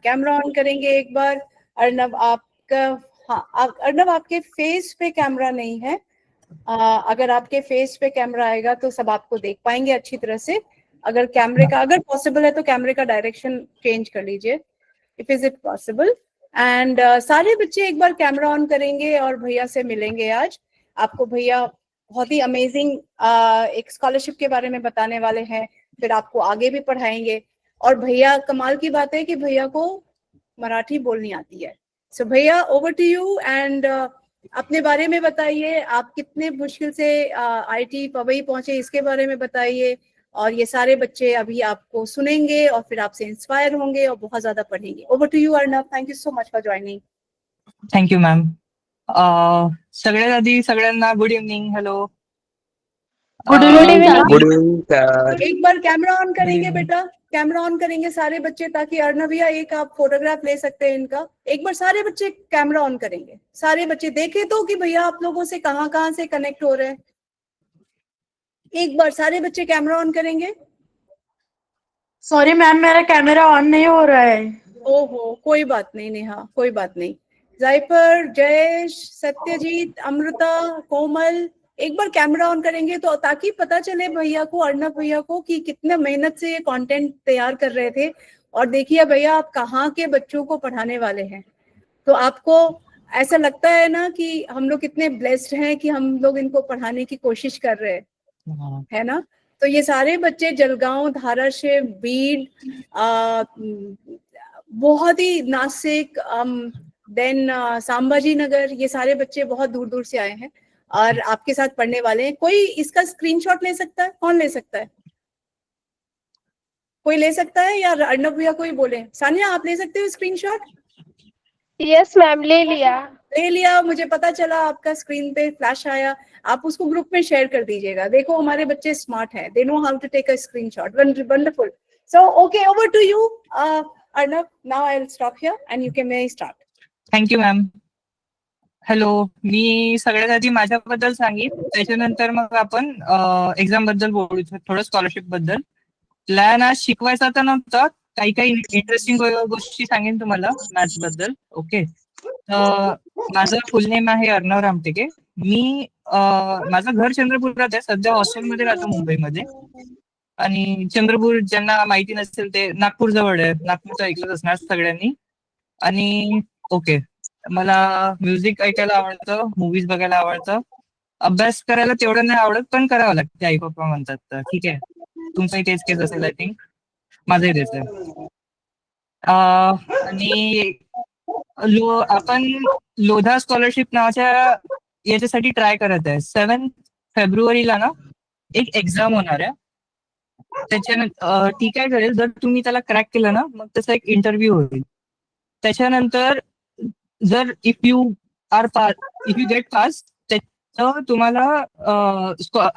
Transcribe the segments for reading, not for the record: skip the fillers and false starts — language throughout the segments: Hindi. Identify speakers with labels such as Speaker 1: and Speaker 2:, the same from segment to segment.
Speaker 1: कैमरा ऑन करेंगे एक बार। अर्नव आपका, हाँ अर्नव आपके फेस पे कैमरा नहीं है। अगर आपके फेस पे कैमरा आएगा तो सब आपको देख पाएंगे अच्छी तरह से। अगर कैमरे का, अगर पॉसिबल है तो कैमरे का डायरेक्शन चेंज कर लीजिए, if is it possible. And सारे बच्चे एक बार कैमरा ऑन करेंगे और भैया से मिलेंगे। आज आपको भैया बहुत ही अमेजिंग एक स्कॉलरशिप के बारे में बताने वाले हैं, फिर आपको आगे भी पढ़ाएंगे। और भैया, कमाल की बात है कि भैया को मराठी बोलनी आती है। सो भैया, ओवर टू यू। एंड अपने बारे में बताइए, आप कितने मुश्किल से आईटी पवई पहुंचे इसके बारे में बताइए। और ये सारे बच्चे अभी आपको सुनेंगे और फिर आपसे इंस्पायर होंगे और बहुत ज्यादा पढ़ेंगे। Over to you Arnav, thank you so much for joining.
Speaker 2: Thank you ma'am. सगळ्यात आधी सगळ्यांना good evening. Hello.
Speaker 3: Good evening.
Speaker 4: Good evening sir.
Speaker 1: एक बार कैमरा ऑन करेंगे बेटा, कैमरा ऑन करेंगे सारे बच्चे, ताकि अर्नव भैया एक आप फोटोग्राफ ले सकते हैं इनका। एक बार सारे बच्चे कैमरा ऑन करेंगे, सारे बच्चे देखे तो कि भैया आप लोगों से कहाँ से कनेक्ट हो रहे हैं। एक बार सारे बच्चे कैमरा ऑन करेंगे।
Speaker 3: सॉरी मैम, मेरा कैमरा ऑन नहीं हो रहा है।
Speaker 1: ओहो, कोई बात नहीं नेहा, कोई बात नहीं। जायपर, जयेश, सत्यजीत, अमृता, कोमल, एक बार कैमरा ऑन करेंगे तो ताकि पता चले भैया को, अर्नव भैया को, कि कितने मेहनत से ये कंटेंट तैयार कर रहे थे। और देखिए भैया, आप कहाँ के बच्चों को पढ़ाने वाले हैं। तो आपको ऐसा लगता है ना कि हम लोग कितने ब्लेस्ड हैं कि हम लोग इनको पढ़ाने की कोशिश कर रहे हैं, है ना। तो ये सारे बच्चे जलगांव, धाराशिव, बीड, बहुत ही नासिक, देन संभाजी नगर, ये सारे बच्चे बहुत दूर दूर से आए हैं और आपके साथ पढ़ने वाले हैं। कोई इसका स्क्रीनशॉट ले सकता है? कौन ले सकता है? कोई ले सकता है या अर्नव भैया कोई बोले? सानिया, आप ले सकते हो स्क्रीनशॉट?
Speaker 5: यस मैम, ले लिया।
Speaker 1: ले लिया, मुझे पता चला, आपका स्क्रीन पे फ्लैश आया। आप उसको ग्रुप में शेयर कर दीजिएगा। देखो हमारे बच्चे स्मार्ट हैं, they know how to take a screenshot. Wonderful. So okay, over to you Arnav. Now I will stop here and you can may start.
Speaker 2: Thank you ma'am. Hello. मी सगळ्यात आधी माझ्याबद्दल सांगेन, त्याच्यानंतर मग आपण एक्झाम बद्दल बोलू, थोडं स्कॉलरशिप बद्दल. प्लॅन आज शिकवायचा तर नव्हता, काही काही इंटरेस्टिंग गोष्टी सांगेन तुम्हाला मॅथ्स बद्दल. ओके. माझं फुल नेम आहे अर्णव रामटेके. मी माझं घर चंद्रपुरात आहे, सध्या हॉस्टेलमध्ये राहतो मुंबईमध्ये. आणि चंद्रपूर ज्यांना माहिती नसेल ते नागपूर जवळ आहे, नागपूरचं ऐकलंच असणार सगळ्यांनी. आणि ओके, मला म्युझिक ऐकायला आवडतं, मूवीज बघायला आवडतं. अभ्यास करायला तेवढं नाही आवडत, पण करावं लागतं, आई पप्पा म्हणतात तर. ठीक आहे, तुमचंही तेच केस असेल आय थिंक, माझंही तेच आहे. आणि आपण लोधा स्कॉलरशिप नावाच्या याच्यासाठी ट्राय करत आहे. 7 फेब्रुवारीला ना एक एक्झाम होणार आहे. त्याच्यानंतर ती काय करेल, जर तुम्ही त्याला क्रॅक केलं ना, मग त्याचा एक इंटरव्ह्यू होईल. त्याच्यानंतर जर इफ यू गेट पास, त्याचं तुम्हाला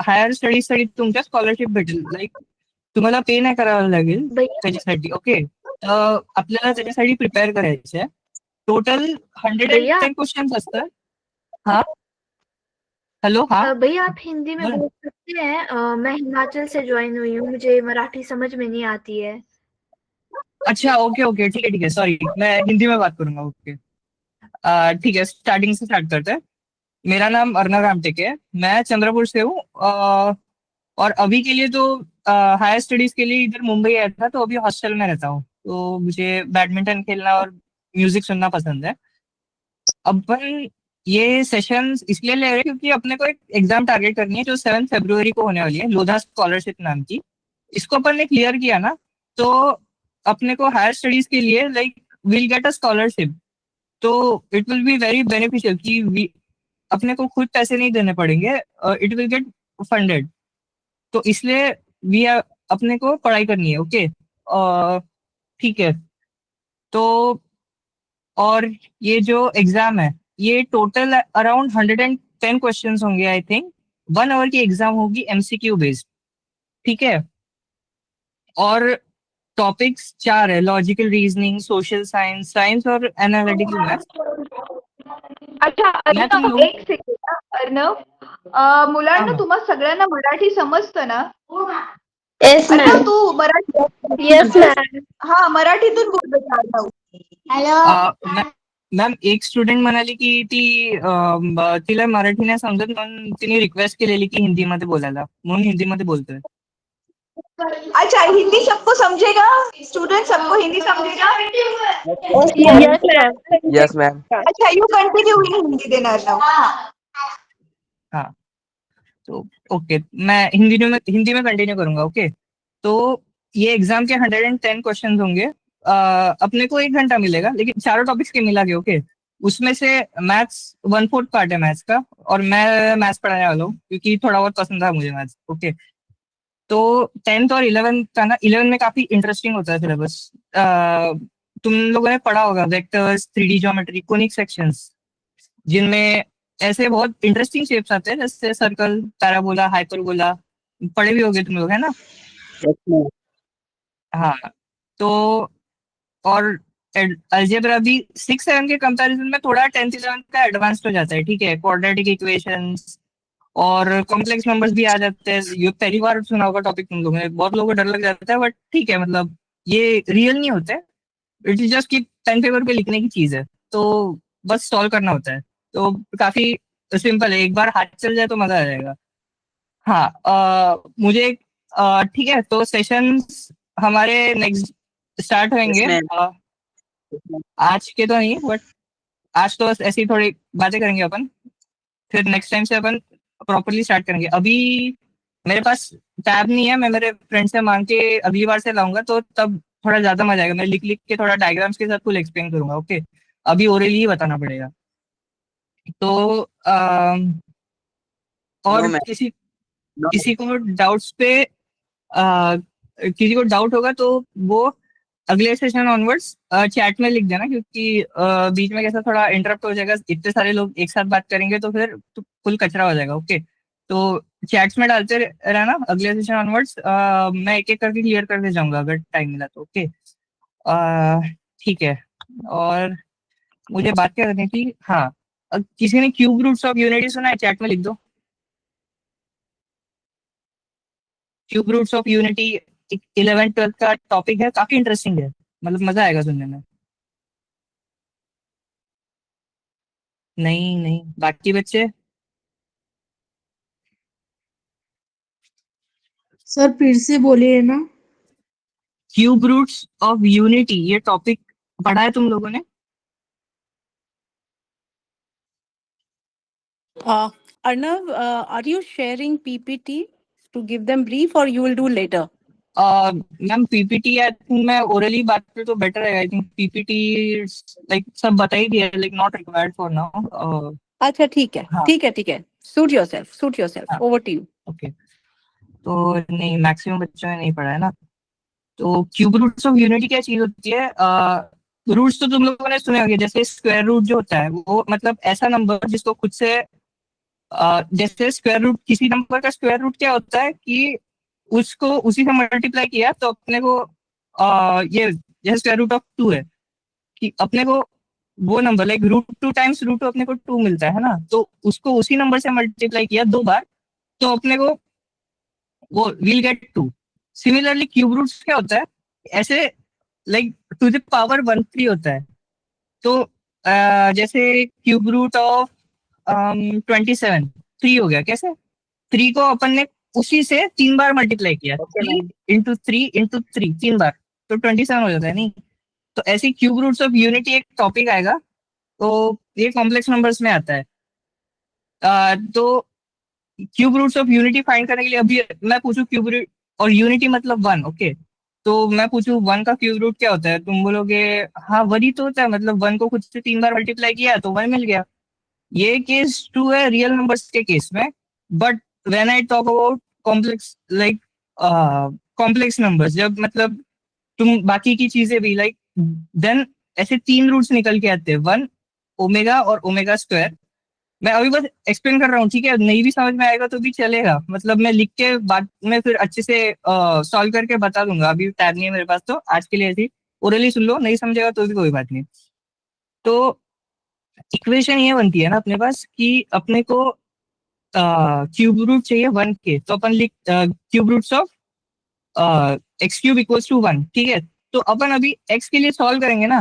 Speaker 2: हायर स्टडीजसाठी तुमच्या स्कॉलरशिप भेटेल. लाईक तुम्हाला पे नाही करावं लागेल त्याच्यासाठी. ओके. आपल्याला त्याच्यासाठी प्रिपेअर करायचं आहे. टोटल 110 क्वेश्चंस असतात. हाँ हेलो. हाँ
Speaker 5: भैया, आप हिंदी में बोल सकते हैं? मैं हिमाचल से ज्वाइन हुई हूँ, मुझे मराठी समझ में नहीं आती है।
Speaker 2: अच्छा, ओके ओके, ठीक है सॉरी, मैं हिंदी में बात करूंगा. ओके, ठीक है, स्टार्टिंग से स्टार्ट करते हैं. मेरा नाम अर्णव रामटेके है, मैं चंद्रपुर से हूँ. और अभी के लिए तो हायर स्टडीज के लिए इधर मुंबई आया था, तो अभी हॉस्टल में रहता हूँ. तो मुझे बैडमिंटन खेलना और म्यूजिक सुनना पसंद है. अपन ये सेशंस इसलिए ले रहे हैं क्योंकि अपने को एक एग्जाम टारगेट करनी है जो 7 फरवरी को होने वाली है, लोधा स्कॉलरशिप नाम की. इसको अपन ने क्लियर किया ना, तो अपने को हायर स्टडीज के लिए like will get a scholarship. तो it will be very beneficial कि अपने को खुद पैसे नहीं देने पड़ेंगे, इट विल गेट फंडेड. तो इसलिए अपने को पढ़ाई करनी है. ओके, ठीक है. तो और ये जो एग्जाम है, ये टोटल अराउंड 110 क्वेश्चंस होंगे आई थिंक. 1 आवर की एग्जाम होगी, एमसीक्यू बेस्ड. ठीक है. और टॉपिक्स 4 है, logical reasoning, social science, science और एनालिटिकल मैथ्स.
Speaker 6: अच्छा अर्णव, एक सेकंड. अर्णव, मुलांना तुम्हा सगळ्यांना मराठी समजतं ना?
Speaker 5: Yes
Speaker 6: Arnav,
Speaker 5: ma'am.
Speaker 6: तू मराठी?
Speaker 5: Yes ma'am.
Speaker 6: हा, मराठीतून बोल बेटा अर्णव.
Speaker 2: मॅम एक स्टुडंट म्हणाली की तिला मराठी नाही समजत म्हणून तिने रिक्वेस्ट केलेली की हिंदीमध्ये बोलायला, म्हणून हिंदीमध्ये बोलतोय.
Speaker 6: अच्छा, हिंदी सबको समझेगा? स्टूडेंट सबको हिंदी समझेगा?
Speaker 3: Yes, ma'am.
Speaker 4: Yes, ma'am.
Speaker 6: अच्छा, you continue in Hindi then Arnav.
Speaker 2: हाँ, तो ओके, मैं हिंदी में कंटिन्यू करूंगा. ओके, तो ये एग्जाम के 110 क्वेश्चन होंगे. अपने को 1 घंटा मिलेगा, लेकिन चारों टॉपिक्स के मिला के. ओके, उसमें से मैथ्स 1/4 पार्ट है मैथ्स का, और मैं मैथ्स पढ़ाने वाला हूँ क्योंकि थोड़ा बहुत पसंद था मुझे मैथ्स. ओके, तो 10th और 11th का ना, 11 में काफी इंटरेस्टिंग होता है सिलेबस. तुम लोगों ने पढ़ा होगा vectors, 3D geometry, conic sections, जिनमें ऐसे बहुत इंटरेस्टिंग शेप्स आते हैं जैसे सर्कल, पैराबोला, हाइपरबोला. पढ़े भी होगे तुम लोग, है ना? हाँ, तो और अलजेब्रा भी 6-7 के कंपैरिजन में थोड़ा 10th 11th का एडवांस्ड हो जाता है. ठीक है, क्वाड्रेटिक इक्वेशंस और कॉम्प्लेक्स नंबर्स भी आ जाते हैं. ये पहली बार सुना होगा टॉपिक तुम लोगों ने, बहुत लोगों को डर लग जाता है, बट ठीक है, मतलब ये रियल नहीं होता है. इट इज जस्ट कि पेन पेपर पे लिखने की चीज है, तो बस सॉल्व करना होता है. तो काफी सिंपल है, एक बार हाथ चल जाए तो मजा आ जाएगा. हाँ, मुझे ठीक है, तो सेशंस हमारे नेक्स्ट स्टार्ट होंगे.
Speaker 4: Yes, ma'am.
Speaker 2: आज के तो नहीं, बट आज तो बस ऐसी थोड़ी बातें करेंगे अपन, फिर नेक्स्ट टाइम से अपन प्रॉपरली स्टार्ट करेंगे. अभी मेरे पास टैब नहीं है, मैं मेरे फ्रेंड से मांग के अगली बार से लाऊंगा, तो तब थोड़ा ज्यादा मजा आएगा. मैं लिख लिख के थोड़ा डायग्राम्स के साथ फुल एक्सप्लेन करूंगा. ओके, अभी ओरली ही बताना पड़ेगा. तो और
Speaker 4: No, ma'am. No.
Speaker 2: किसी को डाउट्स पे किसी को डाउट होगा तो वो अगले सेशन ऑनवर्ड्स चैट में लिख देना, क्योंकि बीच में कैसा थोड़ा इंटरप्ट हो जाएगा, इतने सारे लोग एक साथ बात करेंगे तो फिर तो फुल कचरा हो जाएगा. ओके, तो चैट्स में डालते रहना अगले सेशन ऑनवर्ड्स. मैं एक एक करके क्लियर करते जाऊंगा अगर टाइम मिला तो. ओके, ठीक है. और मुझे बात क्या करनी थी? हाँ, किसी ने क्यूब रूट्स ऑफ यूनिटी सुना है? चैट में लिख दो. Cube roots of unity 11th 12th का टॉपिक है, काफी इंटरेस्टिंग है, मतलब मजा आएगा सुनने में. नहीं नहीं, बाकी बच्चे?
Speaker 3: सर फिर से बोलिए ना.
Speaker 2: क्यूब रूट्स ऑफ यूनिटी, ये टॉपिक पढ़ा है तुम लोगों ने?
Speaker 1: Arnav, are you sharing PPT to give them brief, or you will do later?
Speaker 2: Ma'am PPT मैं ओरली बात करूँ तो बेटर है. आई थिंक पीपीटी लाइक सब बता ही दिया, like not required for now.
Speaker 1: अच्छा, ठीक है,
Speaker 2: हाँ.
Speaker 1: ठीक है, ठीक है. Suit yourself.
Speaker 2: हाँ.
Speaker 1: Over to you.
Speaker 2: ओके, तो नहीं, मैक्सिमम बच्चों ने नहीं पढ़ा है ना. तो क्यूब रूट्स ऑफ यूनिटी क्या चीज होती है? रूट्स तो तुम लोगों ने सुने होंगे, जैसे स्क्वायर रूट जो होता है वो मतलब ऐसा नंबर जिसको खुद से जैसे स्क्वायर रूट, किसी नंबर का स्क्वायर रूट क्या होता है कि उसको उसी से मल्टीप्लाई किया तो अपने को ये जैसे स्क्वायर रूट ऑफ 2 है कि अपने को वो नंबर लाइक √2 टाइम्स √2 अपने को 2 मिलता है ना, तो उसको उसी नंबर से मल्टीप्लाई किया 2 बार तो अपने को वो will get 2. Similarly cube roots क्या होता है, ऐसे लाइक टू द पावर 1/3 होता है. तो जैसे क्यूब रूट ऑफ 27 3 हो गया. कैसे 3 को अपन ने उसी से 3 बार मल्टीप्लाई किया, 3 इंटू 3 इंटू 3 3 बार, तो 27 हो जाता है. नहीं, तो ऐसे क्यूब रूट्स ऑफ यूनिटी एक टॉपिक आएगा, तो ये कॉम्प्लेक्स नंबर्स में आता है. तो cube roots of unity find करने के लिए अभी मैं पूछूं क्यूब रूट और यूनिटी मतलब 1. ओके, तो मैं पूछूं 1 का क्यूब रूट क्या होता है, तुम बोलोगे हाँ 1 ही तो होता है, मतलब 1 को खुद से 3 बार मल्टीप्लाई किया तो 1 मिल गया. ये केस 2 है रियल नंबर्स के केस में. But when I talk about complex like complex numbers, जब मतलब तुम बाकी की चीजें भी लाइक देन ऐसे 3 रूट्स निकल के आते हैं, 1 ओमेगा और ओमेगा स्क्वायर. मैं अभी बस एक्सप्लेन कर रहा हूँ, ठीक है, नहीं भी समझ में आएगा तो भी चलेगा, मतलब मैं लिख के बाद में फिर अच्छे से सॉल्व करके बता दूंगा. अभी टैब नहीं है मेरे पास, तो आज के लिए ऐसी ओरली सुन लो, नहीं समझेगा तो भी कोई बात नहीं. तो इक्वेशन ये बनती है ना अपने पास कि अपने को क्यूब रूट चाहिए 1 के, तो अपन लिख क्यूब रूट्स ऑफ x³ = 1. ठीक है, तो अपन अभी x के लिए सॉल्व करेंगे ना,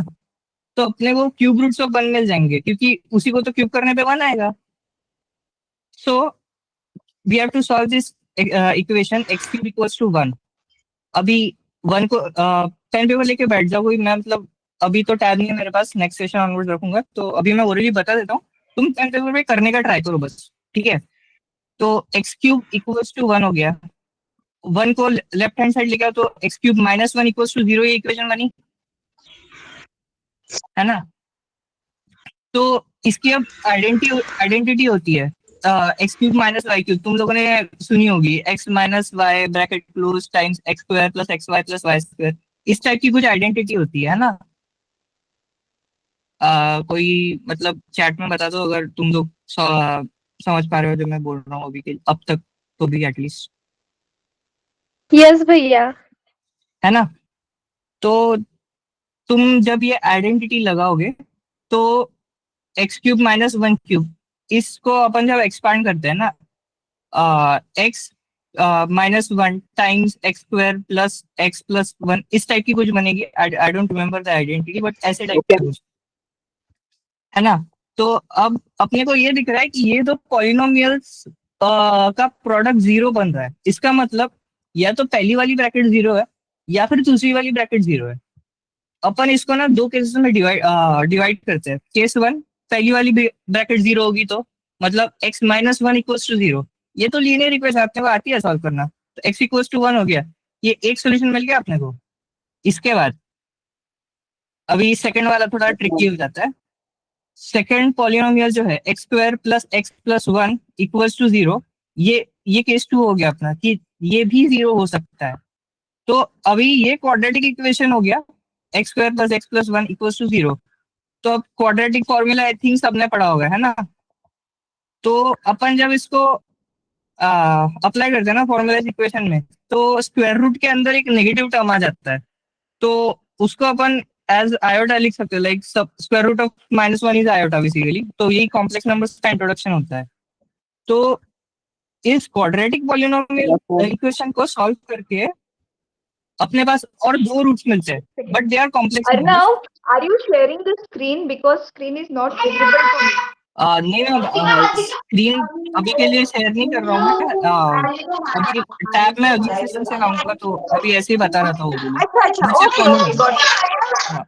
Speaker 2: तो अपने को क्यूब रूट्स ऑफ 1 मिल जाएंगे, क्योंकि उसी को तो क्यूब करने पे 1 आएगा. So we have to solve this equation x cube equals to 1. अभी 1 को पेन पेपर लेके बैठ जाओ कोई. मैं मतलब अभी तो टैब नहीं है मेरे पास, नेक्स्ट सेशन ऑनवर्ड रखूंगा. तो अभी मैं ऑलरेडी बता देता हूँ, तुम पेन पेपर पे करने का ट्राई करो बस, ठीक है. तो x क्यूब इक्वल्स टू 1 हो गया. 1 को लेफ्ट हैंड साइड लेके आओ तो x cube minus 1 equals to 0, ये इक्वेशन बनी है ना. तो इसकी अब आइडेंटिटी होती है x cube minus y cube. तुम लोगों ने सुनी होगी, x minus y bracket close times x square plus x y plus y square. इस टाइप की कुछ आइडेंटिटी होती है ना. कोई मतलब चैट में बता दो अगर तुम लोग समझ पा रहे हो जो मैं बोल रहा हूँ अभी के अब तक, तो भी एटलीस्ट.
Speaker 4: यस भैया.
Speaker 2: है ना. तो तुम जब ये आइडेंटिटी लगाओगे तो एक्स क्यूब माइनस 1 क्यूब, इसको अपन जब एक्सपांड करते हैं ना, x minus 1 times x square plus x plus 1, इस टाइप की कुछ बनेगी. I don't remember the identity, but ऐसे टाइप की कुछ है ना. तो अब अपने को ये दिख रहा है कि ये दो पॉलिनोमियल्स का प्रोडक्ट 0 बन रहा है. इसका मतलब या तो पहली वाली ब्रैकेट 0 है या फिर दूसरी वाली ब्रैकेट 0 है. अपन इसको ना दो केसेस में डिवाइड करते हैं. केस 1, पहली वाली ब्रैकेट 0 होगी तो मतलब x माइनस 1 इक्वल्स टू 0. ये तो लीनियर इक्वेशन अपने को आती है सॉल्व करना. तो x इक्वल्स टू 1 हो गया. ये एक सोल्यूशन मिल गया अपने को. इसके बाद अभी सेकंड वाला थोड़ा ट्रिकी हो जाता है. सेकंड पॉलिनोमियल जो है x square plus x plus 1 equals to 0, ये केस 2 हो गया अपना कि ये भी 0 हो सकता है. तो अभी ये क्वाड्रेटिक इक्वेशन हो गया, x square plus x plus 1 equals to 0. तो अब क्वाड्रेटिक फॉर्मूला आई थिंक सबने पढ़ा होगा, है ना. तो अपन जब इसको अप्लाई करते हैं ना फॉर्मूला इक्वेशन में, तो स्क्वायर रूट के अंदर एक नेगेटिव टर्म आ जाता है. तो उसको अपन एज आयोटा लिख सकते हैं, like square root of minus 1 is iota basically. तो यही कॉम्प्लेक्स नंबर्स का इंट्रोडक्शन होता है. तो इस क्वाड्रेटिक पॉलिनोमियल इक्वेशन को सॉल्व करके अपने पास और दो रूट्स मिलते हैं, but they are complex numbers.
Speaker 6: Arnav, are you sharing the screen because screen is not visible to me?
Speaker 2: नहीं मैं स्क्रीन अभी के लिए शेयर नहीं कर रहा हूँ मैं. अभी टैब में अगले सेशन से लाऊंगा, तो अभी ऐसे ही बता रहा था वो बोली. हाँ.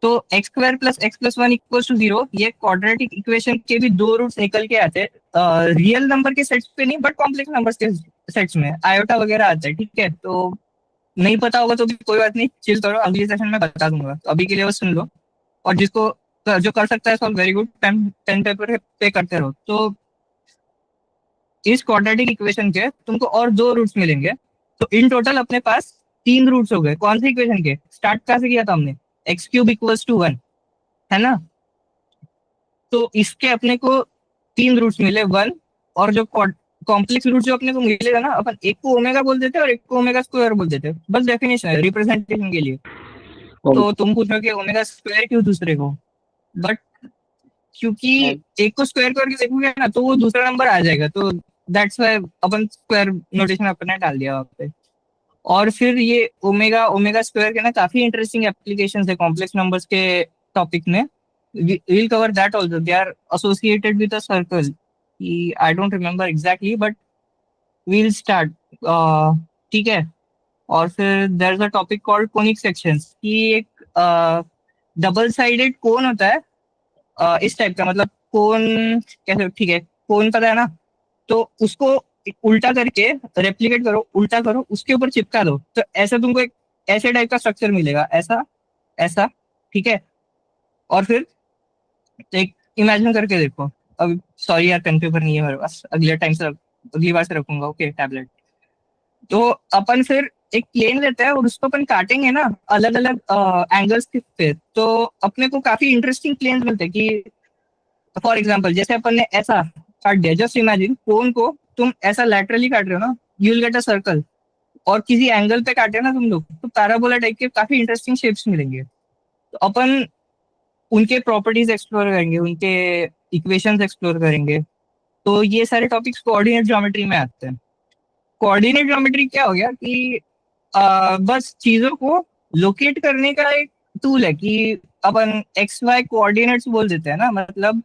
Speaker 2: तो x square plus x plus 1 equals to 0, ये क्वाड्रेटिक इक्वेशन के भी दो रूट्स निकल के आते हैं. रियल नंबर के सेट्स पे नहीं, बट कॉम्प्लेक्स नंबर्स के सेट्स में आयोटा वगैरह आता है. ठीक है, तो नहीं पता होगा तो भी कोई बात नहीं, चिल करो, अगले सेशन में बता दूंगा. तो अभी के लिए बस सुन लो, और जिसको जो कर सकता है solve very good, pen paper पे करते रहो. तो इस क्वाड्रेटिक इक्वेशन के तुमको और दो रूट्स मिलेंगे. तो इन टोटल अपने पास 3 रूट्स हो गए. कौन से इक्वेशन के? स्टार्ट कहाँ से किया था हमने? एक्स क्यूब इक्वल्स टू 1, है ना. तो इसके अपने को 3 रूट्स मिले, 1. और जो कॉम्प्लेक्स रूट जो अपने को मिलेगा ना, अपन एक को ओमेगा बोल देते हैं और एक को ओमेगा स्क्वायर बोल देते हैं. बस डेफिनेशन है रिप्रेजेंटेशन के लिए. तो तुम पूछोगे ओमेगा स्क्वायर क्यों दूसरे को, बट क्योंकि एक को स्क्वायर करके देखोगे ना तो वो दूसरा नंबर आ जाएगा. तो that's why upon square notation अपने डाल दिया वहाँ पे. और फिर ये ओमेगा ओमेगा स्क्वायर के ना काफी इंटरेस्टिंग एप्लीकेशंस है कॉम्प्लेक्स नंबर्स के टॉपिक में. we'll cover that also. They are associated with a circle. I don't remember exactly, but we'll start. ठीक है. और फिर there is a topic called conic sections. कि एक डबल साइडेड कोन होता है इस टाइप का. मतलब कोन कैसे, ठीक है, कोन पता है ना. तो उसको उल्टा करके रेप्लिकेट करो, उल्टा करो, उसके ऊपर चिपका दो, तो ऐसा तुमको एक ऐसे टाइप का स्ट्रक्चर मिलेगा, ऐसा ऐसा. ठीक है. और फिर एक इमेजिन करके देखो. अब सॉरी यार, पेन पेपर नहीं है मेरे पास, अगली बार से रखूंगा. Okay, tablet. तो अपन फिर एक प्लेन लेते हैं और उसको अपन काटेंगे ना अलग अलग एंगल्स पे, तो अपने को काफी इंटरेस्टिंग प्लेन्स मिलते हैं. कि फॉर एग्जांपल जैसे अपन ने ऐसा काट दिया, जस्ट इमेजिन कोन को तुम ऐसा लैटरली काट रहे हो ना, you will get a circle. और किसी एंगल पे काटे ना तुम लोग, तो पैराबोला टाइप के काफी इंटरेस्टिंग शेप्स मिलेंगे. तो अपन उनके प्रॉपर्टीज एक्सप्लोर करेंगे, उनके इक्वेशंस एक्सप्लोर करेंगे. तो ये सारे टॉपिक्स कोऑर्डिनेट ज्योमेट्री में आते हैं. कोऑर्डिनेट ज्योमेट्री क्या हो गया कि बस चीजों को लोकेट करने का एक टूल है कि अपन एक्स वाई कोऑर्डिनेट्स बोल देते हैं ना, मतलब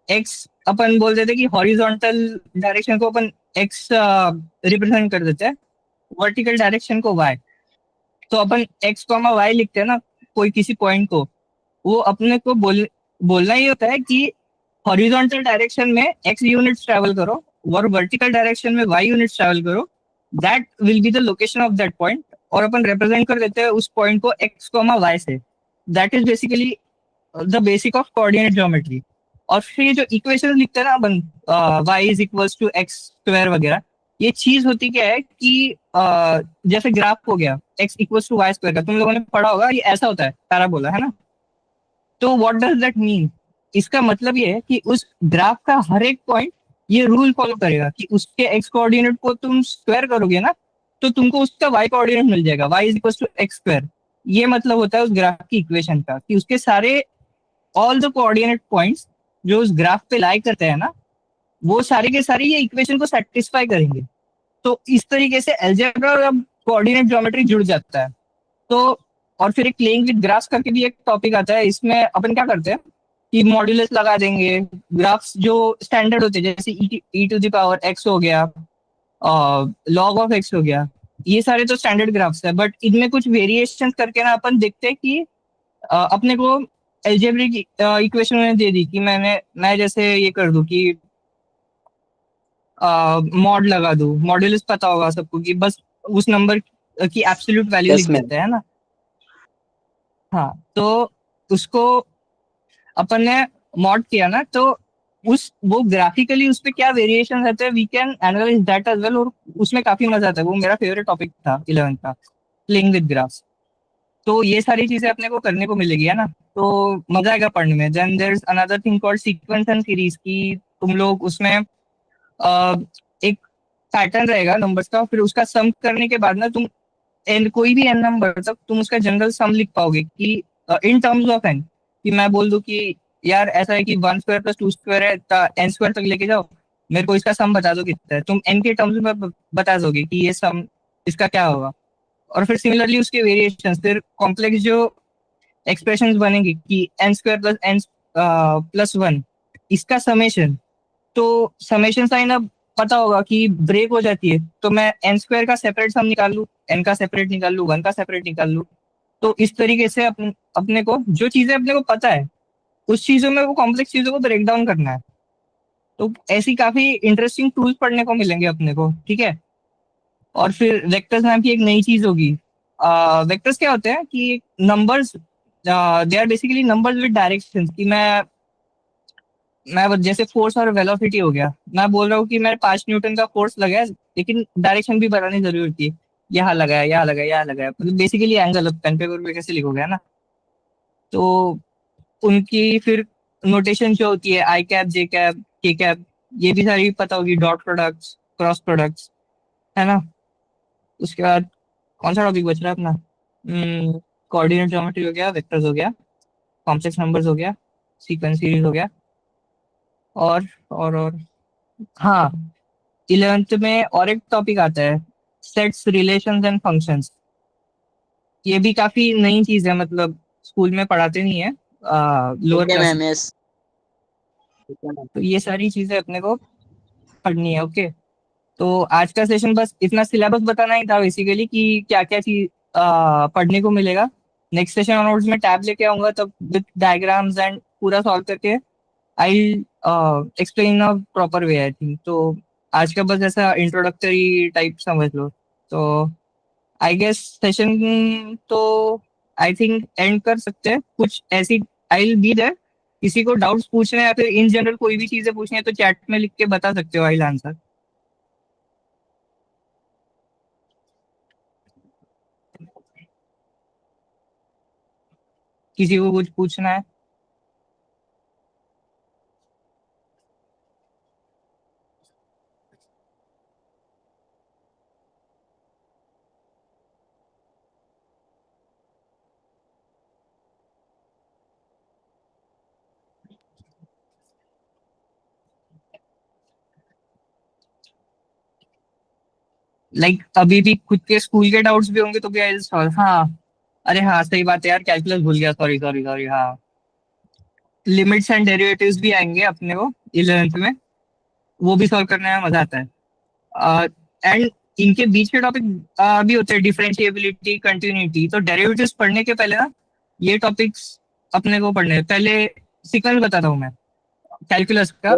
Speaker 2: एक्स अपन बोल देते हैं कि हॉरिजॉन्टल डायरेक्शन को अपन एक्स रिप्रेजेंट कर देते हैं, वर्टिकल डायरेक्शन को वाई। तो अपन एक्स कॉमा वाई लिखते हैं ना कोई किसी पॉइंट को, वो अपने को बोलना ही होता है कि हॉरिजॉन्टल डायरेक्शन में एक्स यूनिट्स ट्रैवल करो और वर्टिकल डायरेक्शन में वाई यूनिट्स ट्रैवल करो, that will be the location of that point. और अपन रिप्रेजेंट कर देते हैं उस पॉइंट को एक्स कॉमा वाई से। That is basically the basic of coordinate geometry. और फिर ये जो इक्वेशन लिखते हैं ना अपन, Y is equals to x square वगैरह, ये चीज होती क्या है कि जैसे ग्राफ हो गया x equals to y square का, तुम लोगों ने पढ़ा होगा, ये ऐसा होता है पैराबोला, है ना। तो व्हाट डज दैट मीन? इसका मतलब ये है कि उस ग्राफ का हर एक पॉइंट ये रूल फॉलो करेगा कि उसके एक्स कोऑर्डिनेट को तुम स्क्वायर करोगे ना, तो तुमको उसका वाई कोऑर्डिनेट मिल जाएगा, y is equal to x square. ये मतलब होता है उस ग्राफ की इक्वेशन का कि उसके सारे ऑल द कोऑर्डिनेट पॉइंट्स जो उस ग्राफ पे लाई करते हैं ना, वो सारे के सारे ये इक्वेशन को सेटिस्फाई करेंगे। तो इस तरीके से अलजेब्रा और अब कोऑर्डिनेट ज्योमेट्री जुड़ जाता है। तो और फिर एक प्लेइंग विद ग्राफ्स करके भी एक टॉपिक आता है, इसमें अपन क्या करते हैं कि मॉड्यूलस लगा देंगे, ग्राफ्स जो स्टैंडर्ड होते हैं जैसे ई टू द पावर एक्स हो गया, लॉग ऑफ एक्स हो गया, ये सारे तो स्टैंडर्ड ग्राफ्स है। बट इनमें कुछ वेरिएशन करके ना अपन देखते हैं कि अपने को एल्जेब्रिक इक्वेशन उन्हें दे दी कि मैं जैसे ये कर दूं कि मॉड लगा दूं, मॉड्यूलस पता होगा सबको कि बस उस नंबर की एब्सोल्यूट वैल्यू लिख
Speaker 7: यस मैम।
Speaker 2: देते हैं ना। हाँ, तो उसको अपन ने मॉड किया ना, तो उस वो ग्राफिकली उस पे क्या वेरिएशन रहते हैं we can analyse that as well. और उसमें काफी मजा आता है, वो मेरा फेवरेट टॉपिक था 11th का, प्लेइंग विद ग्राफ्स। तो ये सारी चीजें अपने को करने को मिलेगी, है ना, तो मजा आएगा पढ़ने में। Then there is another thing called sequence and series की, तुम लोग उसमें एक पैटर्न रहेगा नंबर्स का, फिर उसका सम करने के बाद ना तुम एन कोई भी एन नंबर तक तुम उसका जनरल सम लिख पाओगे कि इन टर्म्स ऑफ एन, कि मैं बोल दूं कि यार ऐसा है कि 1 स्क्वायर प्लस 2 स्क्वायर है, एन स्क्वायर तक लेके जाओ, मेरे को इसका सम बता दो कितना है, तुम एन के टर्म्स में बता दोगे कि ये सम इसका क्या होगा। और फिर सिमिलरली उसके वेरिएशंस, फिर कॉम्प्लेक्स जो एक्सप्रेशंस बनेंगे कि n square plus n plus one, इसका समेशन। तो समेशन साइन अब पता होगा कि ब्रेक हो जाती है, तो मैं एन स्क्वायर का सेपरेट सम निकाल लूँ, एन का सेपरेट निकाल लूँ, वन का सेपरेट निकाल लूँ। तो इस तरीके से अपने को जो चीजें अपने को पता है उस चीजों में वो कॉम्प्लेक्स चीजों को ब्रेक डाउन करना है। तो ऐसी काफी इंटरेस्टिंग टूल्स पढ़ने को मिलेंगे अपने को, ठीक है। और फिर वेक्टर्स नाम की एक नई चीज होगी। वेक्टर्स क्या होते हैं कि numbers, they are basically numbers with directions. कि मैं जैसे फोर्स और वेलोसिटी हो गया, मैं बोल रहा हूँ कि मेरे 5 न्यूटन का फोर्स लगा है, लेकिन डायरेक्शन भी बतानी जरूरी होती है, यहाँ लगा है, यहाँ लगा है, यहाँ लगा है, मतलब बेसिकली एंगल। अब पेन पेपर पे कैसे लिखोगे, है ना। तो उनकी फिर नोटेशन जो होती है, आई कैप, जे कैप, के कैप, ये भी सारी पता होगी, डॉट प्रोडक्ट्स, क्रॉस प्रोडक्ट्स, है ना। उसके बाद कौन सा टॉपिक बच रहा है अपना? कोऑर्डिनेट ज्योमेट्री हो गया, वेक्टर्स हो गया, कॉम्प्लेक्स नंबर्स हो गया, सीक्वेंस सीरीज हो गया, और हाँ, 11th में और एक टॉपिक आता है, सेट्स, रिलेशंस एंड फंक्शंस। ये भी काफी नई चीज है, मतलब स्कूल में पढ़ाते नहीं है lower
Speaker 7: okay
Speaker 2: class.
Speaker 7: Ma'am. Yes.
Speaker 2: तो ये सारी चीजें अपने को पढ़नी है, ओके। तो आज का सेशन बस इतना सिलेबस बताना ही था बेसिकली कि क्या क्या चीज पढ़ने को मिलेगा। नेक्स्ट सेशन ऑनवर्ड्स में टैब लेके आऊंगा, तब विद डायग्राम्स एंड पूरा सॉल्व करके I explain a proper way, I think. तो आज का बस ऐसा इंट्रोडक्टरी टाइप समझ लो। तो आई गेस सेशन तो आई थिंक एंड कर सकते हैं। कुछ ऐसी आई विल बी देयर, किसी को डाउट्स पूछने हैं या फिर इन जनरल कोई भी चीजें पूछनी है तो चैट में लिख के बता सकते हो, आई विल आंसर। किसी को कुछ पूछना है? लाइक अभी भी खुद के स्कूल के डाउट्स भी होंगे तो भी आई विल सॉल्व। हाँ, अरे हाँ सही बात है यार, कैलकुलस भूल गया, सॉरी सॉरी सॉरी। हाँ, लिमिट्स एंड डेरिवेटिव्स भी आएंगे अपने को 11th में, वो भी सॉल्व करने में मजा आता है। एंड इनके बीच के टॉपिक भी होते हैं, डिफरेंशिएबिलिटी, कंटिन्यूटी। तो डेरिवेटिव्स पढ़ने के पहले ना ये टॉपिक्स अपने को पढ़ने हैं। पहले सीक्वेंस बताता हूँ मैं कैलकुलस का।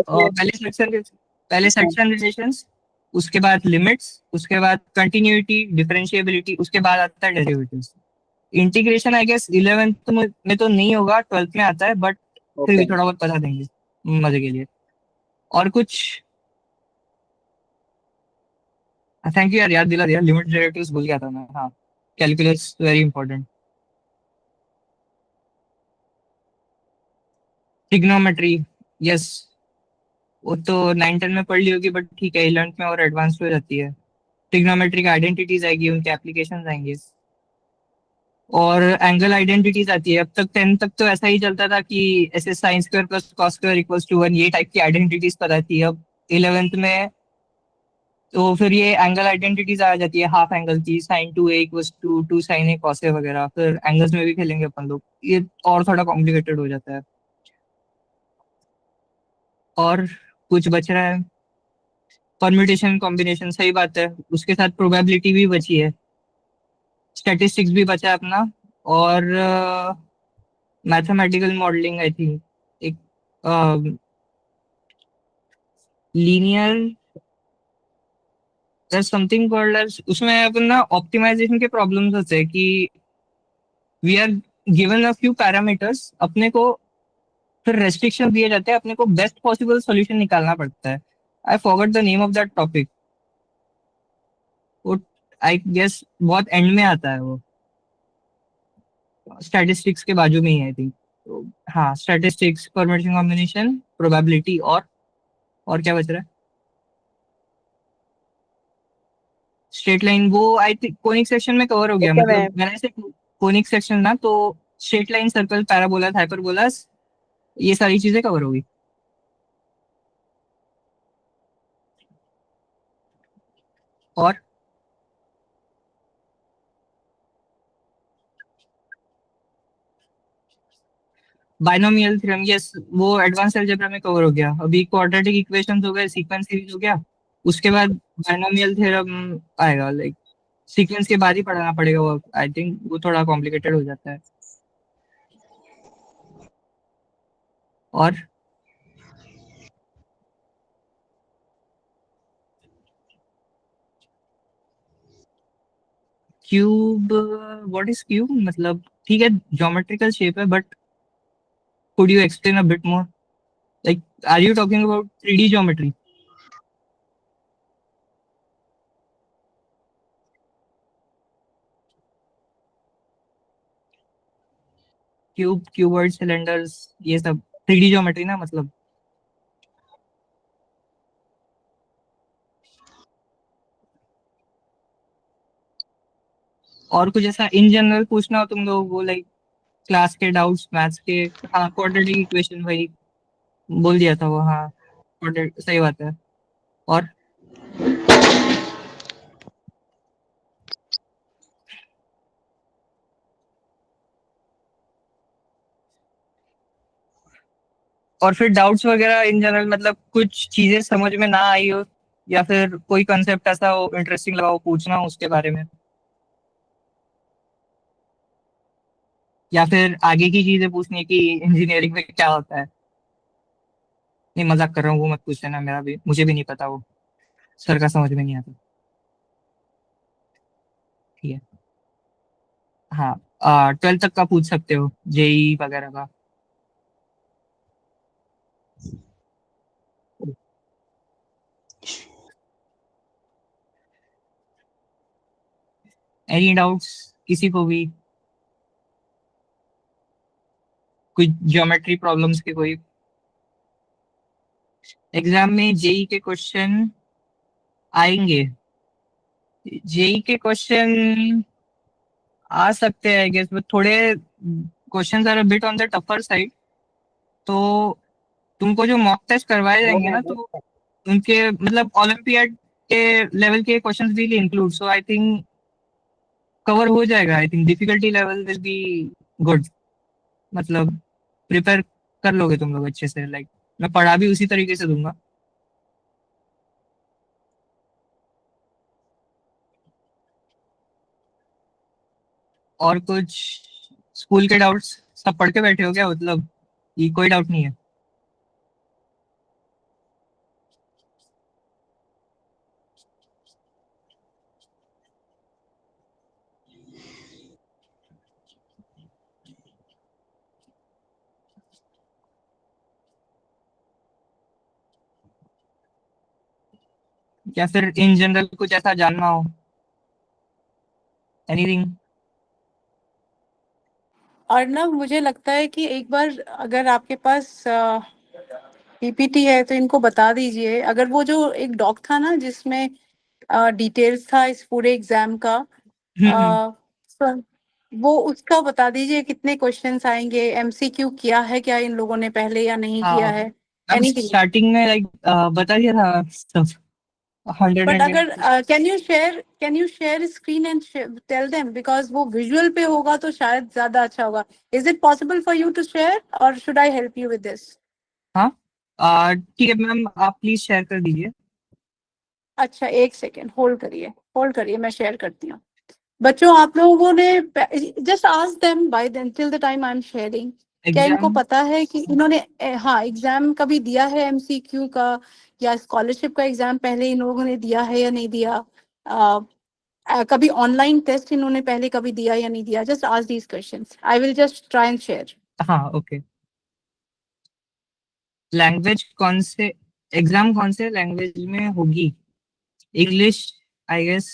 Speaker 2: पहले सेक्शन रिलेशंस, उसके बाद लिमिट्स, उसके बाद कंटिन्यूटी, डिफरेंशिएबिलिटी, उसके बाद आता है derivatives. Integration I guess 11th में तो नहीं होगा, 12th में आता है, बट फिर भी थोड़ा बहुत बता देंगे मजे के लिए। और कुछ? थैंक यू यार, याद दिला दिया, लिमिट डेरिवेटिव्स भूल गया था मैं। हाँ, calculus very important. Trigonometry, yes, वो तो 9-10 में पढ़ ली होगी, बट ठीक है 11th में और एडवांस हो जाती है। ट्रिग्नोमेट्रिक आइडेंटिटीज आएगी, उनके एप्लीकेशन आएंगे, और एंगल आइडेंटिटीज आती है। अब तक 10 तक तो ऐसा ही चलता था कि ऐसे sine square plus cos square equals to 1, ये टाइप की आइडेंटिटीज पता थी। अब 11th में तो फिर ये एंगल आइडेंटिटीज आ जाती है, हाफ एंगल की, sine 2a equals to 2 sine a cos a वगैरह। फिर एंगल्स में भी खेलेंगे अपन लोग, ये और थोड़ा कॉम्प्लिकेटेड हो जाता है। और कुछ बच रहा है? परम्यूटेशन कॉम्बिनेशन, सही बात है, उसके साथ प्रोबेबिलिटी भी बची है, स्टैटिस्टिक्स भी बचा है अपना, और मैथमेटिकल मॉडलिंग आई थिंक, एक लीनियर समथिंग कॉल्ड एज, उसमें अपन ना ऑप्टिमाइजेशन के प्रॉब्लम्स होते हैं कि we are given a few parameters, अपने को फिर रेस्ट्रिक्शन दिए जाते हैं, अपने को बेस्ट पॉसिबल सॉल्यूशन निकालना पड़ता है। I forgot the name of that topic, वो आई गेस बहुत एंड में आता है, वो स्टैटिस्टिक्स के बाजू में ही है आई थिंक। तो हाँ, स्टैटिस्टिक्स, परम्यूटेशन कॉम्बिनेशन, प्रोबेबिलिटी, और क्या बच रहा है? स्ट्रेट लाइन, वो आई थिंक कोनिक सेक्शन में कवर हो गया। मतलब मैंने से कोनिक सेक्शन ना, तो straight line, circle, parabola, hyperbolas, ये सारी चीजें कवर होगी। और बाइनोमियल थ्योरम, यस, वो एडवांस अलजेब्रा में कवर हो गया। अभी क्वाड्रेटिक इक्वेशंस हो गए, सीक्वेंस सीरीज हो गया, उसके बाद बाइनोमियल थ्योरम आएगा। लाइक सीक्वेंस के बाद ही पढ़ाना पड़ेगा वो, आई थिंक वो थोड़ा कॉम्प्लिकेटेड हो जाता है। और क्यूब, व्हाट इज क्यूब? मतलब ठीक है, ज्योमेट्रिकल शेप है, but could you explain a bit more? Like are you talking about 3D geometry? Cube, cuboid, cylinders, ये सब 3D ज्योमेट्री ना मतलब। और कुछ ऐसा इन जनरल पूछना हो तुम लोगों को, लाइक क्लास के डाउट्स, मैथ्स के? हाँ, क्वाड्रेटिक इक्वेशन वही बोल दिया था वो। हाँ, quadratic, सही बात है। और फिर डाउट्स वगैरह इन जनरल, मतलब कुछ चीजें समझ में ना आई हो, या फिर कोई कंसेप्ट ऐसा हो इंटरेस्टिंग लगा हो, पूछना हो उसके बारे में, या फिर आगे की चीजें पूछनी है कि इंजीनियरिंग में क्या होता है। नहीं, मजाक कर रहा हूँ, वो मत पूछ लेना, मेरा भी, मुझे भी नहीं पता, वो सर का समझ में नहीं आता। ठीक है। हाँ, 12th तक का पूछ सकते हो, जेई वगैरह का। एनी डाउट्स किसी को भी? कुछ ज्योमेट्री प्रॉब्लम्स के कोई? एग्जाम में जेई के क्वेश्चन आएंगे, जेई के क्वेश्चन आ सकते हैं आई गेस, बट थोड़े questions are a bit on the tougher side. तो तुमको जो मॉक टेस्ट करवाए जाएंगे ना, तो उनके मतलब ओलंपियाड के लेवल के क्वेश्चंस भी include, so I think cover हो जाएगा। I think difficulty level will be good, मतलब प्रिपेयर कर लोगे तुम लोग अच्छे से। लाइक मैं पढ़ा भी उसी तरीके से दूंगा। और कुछ स्कूल के डाउट्स सब पढ़ के बैठे हो क्या, मतलब ये कोई डाउट नहीं है? या फिर इन जनरल कुछ ऐसा जानना हो, एनीथिंग?
Speaker 1: अर्नव, मुझे लगता है कि एक बार अगर आपके पास पीपीटी है तो इनको बता दीजिए। अगर वो जो एक डॉक था ना जिसमें डिटेल्स था इस पूरे एग्जाम का,
Speaker 2: हम्म।
Speaker 1: तो वो उसका बता दीजिए कितने क्वेश्चंस आएंगे, एमसीक्यू किया है क्या इन लोगों ने पहले या नहीं किया
Speaker 2: हाँ,
Speaker 1: है,
Speaker 2: अब
Speaker 1: एनीथिंग।
Speaker 2: स्टार्टिंग में लाइक बता दिया था सब 100
Speaker 1: बट
Speaker 2: एंड
Speaker 1: अगर can you share screen and tell them, because वो विजुअल पे होगा तो शायद ज्यादा अच्छा होगा। Is it possible for you to share और should I help you with this?
Speaker 2: हाँ ठीक है मैम, आप प्लीज शेयर कर दीजिए।
Speaker 1: अच्छा, एक सेकेंड होल्ड करिए, मैं शेयर करती हूँ। बच्चों, आप लोगों ने just ask them by then till the time I am sharing, क्या इनको
Speaker 2: एग्जाम।
Speaker 1: पता है कि इन्होंने हाँ एग्जाम कभी दिया है एमसीक्यू का, या स्कॉलरशिप का एग्जाम पहले इन लोगों ने दिया है या नहीं दिया, कभी ऑनलाइन टेस्ट इन्होंने पहले कभी दिया या नहीं दिया? Just ask these questions, I will just try and share.
Speaker 2: हाँ ओके। लैंग्वेज कौन से, एग्जाम कौन से लैंग्वेज में होगी? English I guess.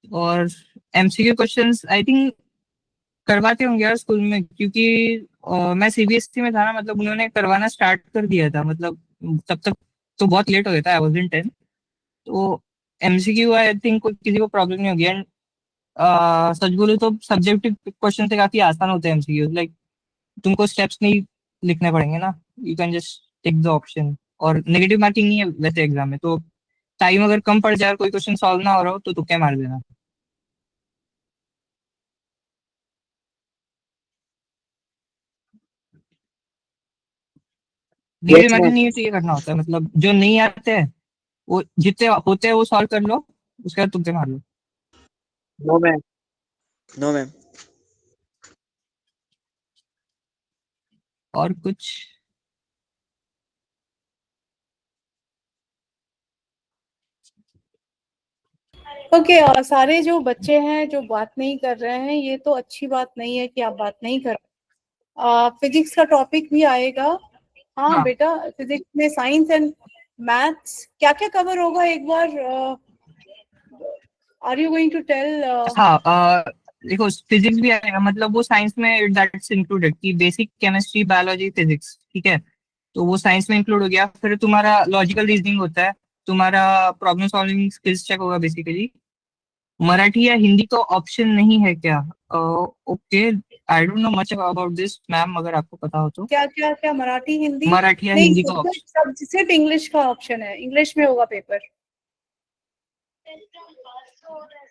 Speaker 2: और एमसीक्यू क्वेश्चंस आई थिंक करवाते होंगे यार स्कूल में, क्योंकि मैं सीबीएसई में था ना, मतलब उन्होंने करवाना स्टार्ट कर दिया था, मतलब तब तक तो बहुत लेट हो गया था, आई वाज इन 10। तो एमसीक्यू आई थिंक किसी को प्रॉब्लम नहीं होगी। एंड सच बोलूं तो सब्जेक्टिव क्वेश्चन से काफी आसान होते हैं एमसीक्यू। लाइक तुमको स्टेप्स नहीं लिखने पड़ेंगे ना, you can just tick the option. और नेगेटिव मार्किंग नहीं है वैसे एग्जाम में, तो टाइम अगर कम पड़ जाए और कोई क्वेश्चन सॉल्व ना हो रहा हो तो तुक्के मार देना। Negative
Speaker 7: yes
Speaker 2: marking
Speaker 7: ma'am.
Speaker 2: नहीं है तो ये करना होता है, मतलब जो नहीं आते हैं वो जितने होते हैं वो सॉल्व कर लो, उसके बाद तुक्के मार लो।
Speaker 7: No ma'am. No ma'am.
Speaker 2: और कुछ?
Speaker 1: ओके, सारे जो बच्चे हैं जो बात नहीं कर रहे हैं, ये तो अच्छी बात नहीं है कि आप बात नहीं कर रहे। फिजिक्स का टॉपिक भी आएगा। हाँ
Speaker 2: हाँ
Speaker 1: बेटा, फिजिक्स में साइंस एंड मैथ्स क्या क्या कवर होगा एक बार, are you going to tell?
Speaker 2: हाँ देखो फिजिक्स भी आएगा, मतलब वो साइंस में दैट्स इंक्लूडेड कि बेसिक केमिस्ट्री बायोलॉजी फिजिक्स, ठीक है। तो वो साइंस में इंक्लूड हो गया। फिर तुम्हारा लॉजिकल रीजनिंग होता है, तुम्हारा प्रॉब्लम सॉल्विंग स्किल्स चेक होगा बेसिकली। मराठी या हिंदी तो ऑप्शन नहीं है क्या? Okay, I don't know much about this ma'am, अगर आपको पता हो तो।
Speaker 1: क्या क्या क्या, मराठी हिंदी?
Speaker 2: मराठी या
Speaker 1: नहीं,
Speaker 2: हिंदी का ऑप्शन?
Speaker 1: सिर्फ इंग्लिश का ऑप्शन है, इंग्लिश में होगा पेपर।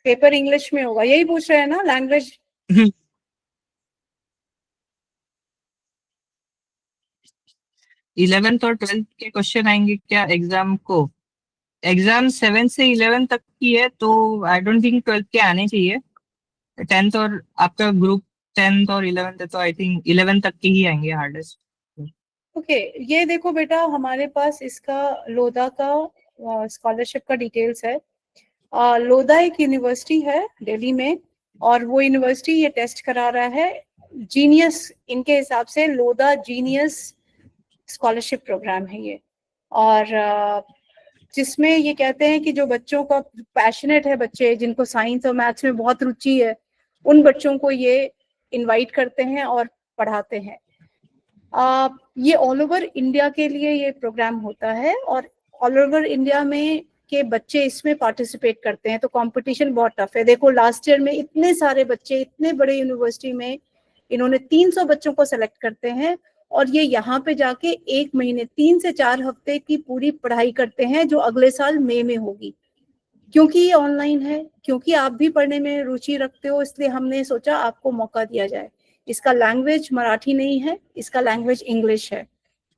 Speaker 1: पेपर इंग्लिश में होगा, यही पूछ रहे हैं ना लैंग्वेज?
Speaker 2: 11th और 12th के क्वेश्चन आएंगे क्या एग्जाम को? एग्जाम 7 से 11 तक की है, तो आई डोंट थिंक 12th के आने चाहिए। 10th और आपका ग्रुप 10th और 11th है, तो आई थिंक 11 तक के ही आएंगे हार्डेस्ट।
Speaker 1: ओके, ये देखो बेटा, हमारे पास इसका लोधा का स्कॉलरशिप का डिटेल्स है। लोधा एक यूनिवर्सिटी है दिल्ली में, और वो यूनिवर्सिटी ये टेस्ट करा रहा है जीनियस, इनके हिसाब से लोधा जीनियस स्कॉलरशिप प्रोग्राम है ये। और जिसमें ये कहते हैं कि जो बच्चों का पैशनेट है, बच्चे जिनको साइंस और मैथ्स में बहुत रुचि है, उन बच्चों को ये इनवाइट करते हैं और पढ़ाते हैं। ये ऑल ओवर इंडिया के लिए ये प्रोग्राम होता है, और ऑल ओवर इंडिया में के बच्चे इसमें पार्टिसिपेट करते हैं। तो कंपटीशन बहुत टफ है। देखो लास्ट ईयर में इतने सारे बच्चे, इतने बड़े यूनिवर्सिटी में इन्होंने 300 बच्चों को सेलेक्ट करते हैं, और ये यहाँ पे जाके 1 महीने 3 से 4 हफ्ते की पूरी पढ़ाई करते हैं, जो अगले साल मई में होगी। क्योंकि ये ऑनलाइन है, क्योंकि आप भी पढ़ने में रुचि रखते हो, इसलिए हमने सोचा आपको मौका दिया जाए। इसका लैंग्वेज मराठी नहीं है, इसका लैंग्वेज इंग्लिश है।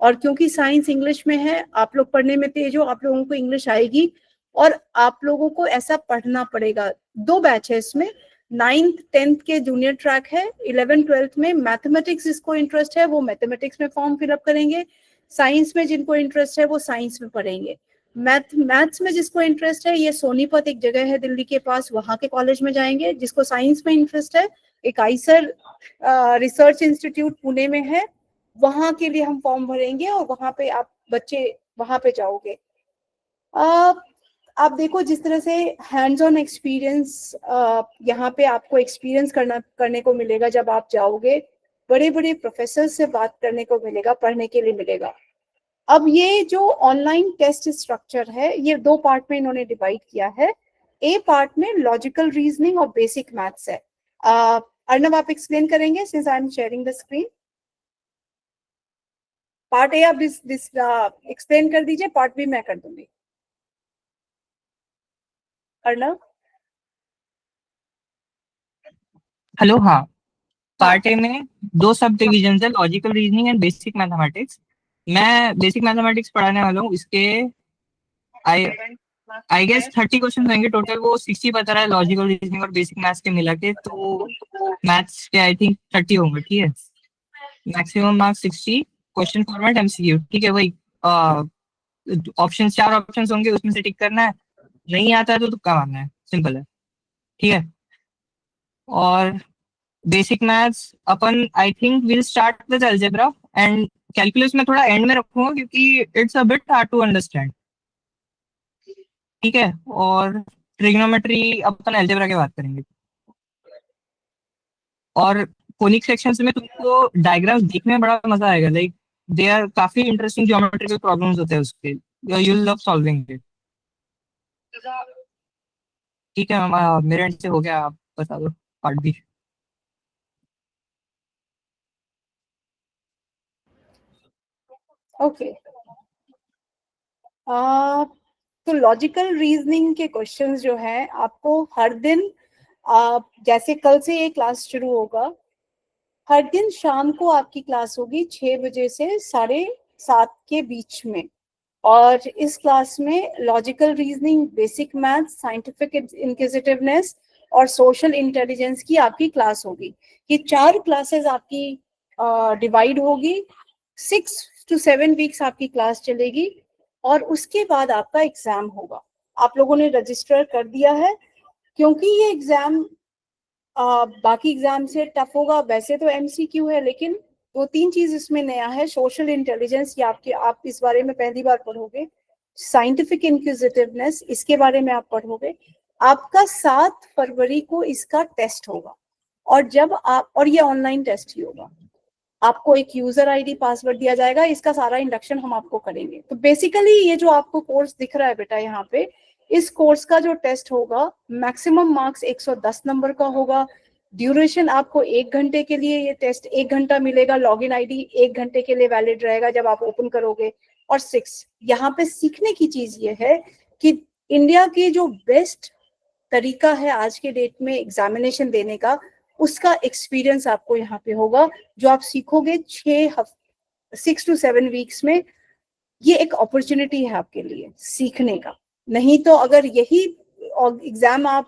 Speaker 1: और क्योंकि साइंस इंग्लिश में है, आप लोग पढ़ने में तेज हो, आप लोगों को इंग्लिश आएगी और आप लोगों को ऐसा पढ़ना पड़ेगा। 2 बैच है इसमें, 9th 10th के जूनियर ट्रैक है, 11th 12th में मैथमेटिक्स जिसको इंटरेस्ट है वो मैथमेटिक्स में फॉर्म फिलअप करेंगे, साइंस में जिनको इंटरेस्ट है वो साइंस में पढ़ेंगे। मैथ्स में जिसको इंटरेस्ट है, ये सोनीपत एक जगह है दिल्ली के पास, वहां के कॉलेज में जाएंगे। जिसको साइंस में इंटरेस्ट है, एक आईसर रिसर्च इंस्टीट्यूट पुणे में है, वहां के लिए हम फॉर्म भरेंगे और वहां पे आप बच्चे वहां पे जाओगे। आप देखो जिस तरह से हैंड्स ऑन एक्सपीरियंस यहाँ पे आपको एक्सपीरियंस करने को मिलेगा। जब आप जाओगे बड़े बड़े प्रोफेसर से बात करने को मिलेगा, पढ़ने के लिए मिलेगा। अब ये जो ऑनलाइन टेस्ट स्ट्रक्चर है, ये 2 पार्ट में इन्होंने डिवाइड किया है। ए पार्ट में लॉजिकल रीजनिंग और बेसिक मैथ्स है। अर्नव आप एक्सप्लेन करेंगे since I am sharing the screen. Part A आप एक्सप्लेन कर दीजिए, पार्ट बी मैं कर दूंगी। अर्नव।
Speaker 2: हेलो, हाँ। पार्ट ए में 2 सब डिविजन है, logical reasoning and basic mathematics. मैं बेसिक मैथमेटिक्स पढ़ाने वाला हूँ। इसके आई गेस 30 क्वेश्चन होंगे टोटल, वो 60 बता रहा है लॉजिकल रीजनिंग और बेसिक मैथ्स के मिला के, तो मैथ्स के आई थिंक 30 होंगे। ठीक है, maximum marks 60, question format MCQ. ठीक है, वही ऑप्शन 4 ऑप्शन होंगे, उसमें से टिक करना है, नहीं आता है तो तुक्का मारना है, सिंपल है। ठीक है, और बेसिक मैथ्स अपन I think will start with algebra and calculus में थोड़ा एंड में रखूंगा क्योंकि it's a bit hard to understand. ठीक है, और ट्रिग्नोमेट्री अपन अलजेब्रा के बात करेंगे। और कोनिक सेक्शंस में तुमको डायग्राम्स देखने में बड़ा मजा आएगा, लाइक दे आर काफी इंटरेस्टिंग ज्योमेट्रिकल प्रॉब्लम्स होते हैं उसके, you will love solving it. ठीक है मैम, मेरे एंड से हो गया, आप बता दो पार्ट बी।
Speaker 1: ओके, तो लॉजिकल रीजनिंग के क्वेश्चंस जो हैं आपको हर दिन, जैसे कल से ये क्लास शुरू होगा, हर दिन शाम को आपकी क्लास होगी 6 बजे से 7:30 के बीच में। और इस क्लास में logical reasoning, basic maths, scientific inquisitiveness और सोशल इंटेलिजेंस की आपकी क्लास होगी। ये 4 क्लासेस आपकी डिवाइड होगी। 6 to 7 वीक्स आपकी क्लास चलेगी और उसके बाद आपका एग्जाम होगा। आप लोगों ने रजिस्टर कर दिया है, क्योंकि ये एग्जाम बाकी एग्जाम से टफ होगा। वैसे तो एमसीक्यू है, लेकिन 2-3 चीज इसमें नया है। सोशल इंटेलिजेंस, ये आप इस बारे में पहली बार पढ़ोगे। साइंटिफिक इंक्विजिटिवनेस, इसके बारे में आप पढ़ोगे। आपका 7 फरवरी को इसका टेस्ट होगा और ये ऑनलाइन टेस्ट ही होगा। आपको एक यूजर आईडी पासवर्ड दिया जाएगा, इसका सारा इंडक्शन हम आपको करेंगे। तो बेसिकली ये जो आपको कोर्स दिख रहा है बेटा यहाँ पे, इस कोर्स का जो टेस्ट होगा मैक्सिमम मार्क्स 110 नंबर का होगा। ड्यूरेशन आपको 1 घंटे के लिए, ये टेस्ट 1 घंटा मिलेगा। लॉगिन आईडी 1 घंटे के लिए वैलिड रहेगा जब आप ओपन करोगे। और 6 यहाँ पे सीखने की चीज ये है कि इंडिया की जो बेस्ट तरीका है आज के डेट में एग्जामिनेशन देने का, उसका एक्सपीरियंस आपको यहाँ पे होगा, जो आप सीखोगे 6 to 7 वीक्स में। ये एक अपॉर्चुनिटी है आपके लिए सीखने का। नहीं तो अगर यही एग्जाम आप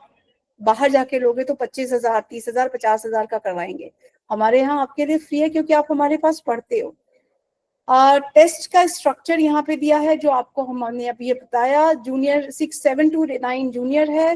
Speaker 1: बाहर जाके लोगे तो 25,000, 30,000, 50,000 का करवाएंगे। हमारे यहाँ आपके लिए फ्री है, क्योंकि आप हमारे पास पढ़ते हो। टेस्ट का स्ट्रक्चर यहाँ पे दिया है, जो आपको हमने अभी ये बताया। जूनियर 6, 7 to 9 जूनियर है।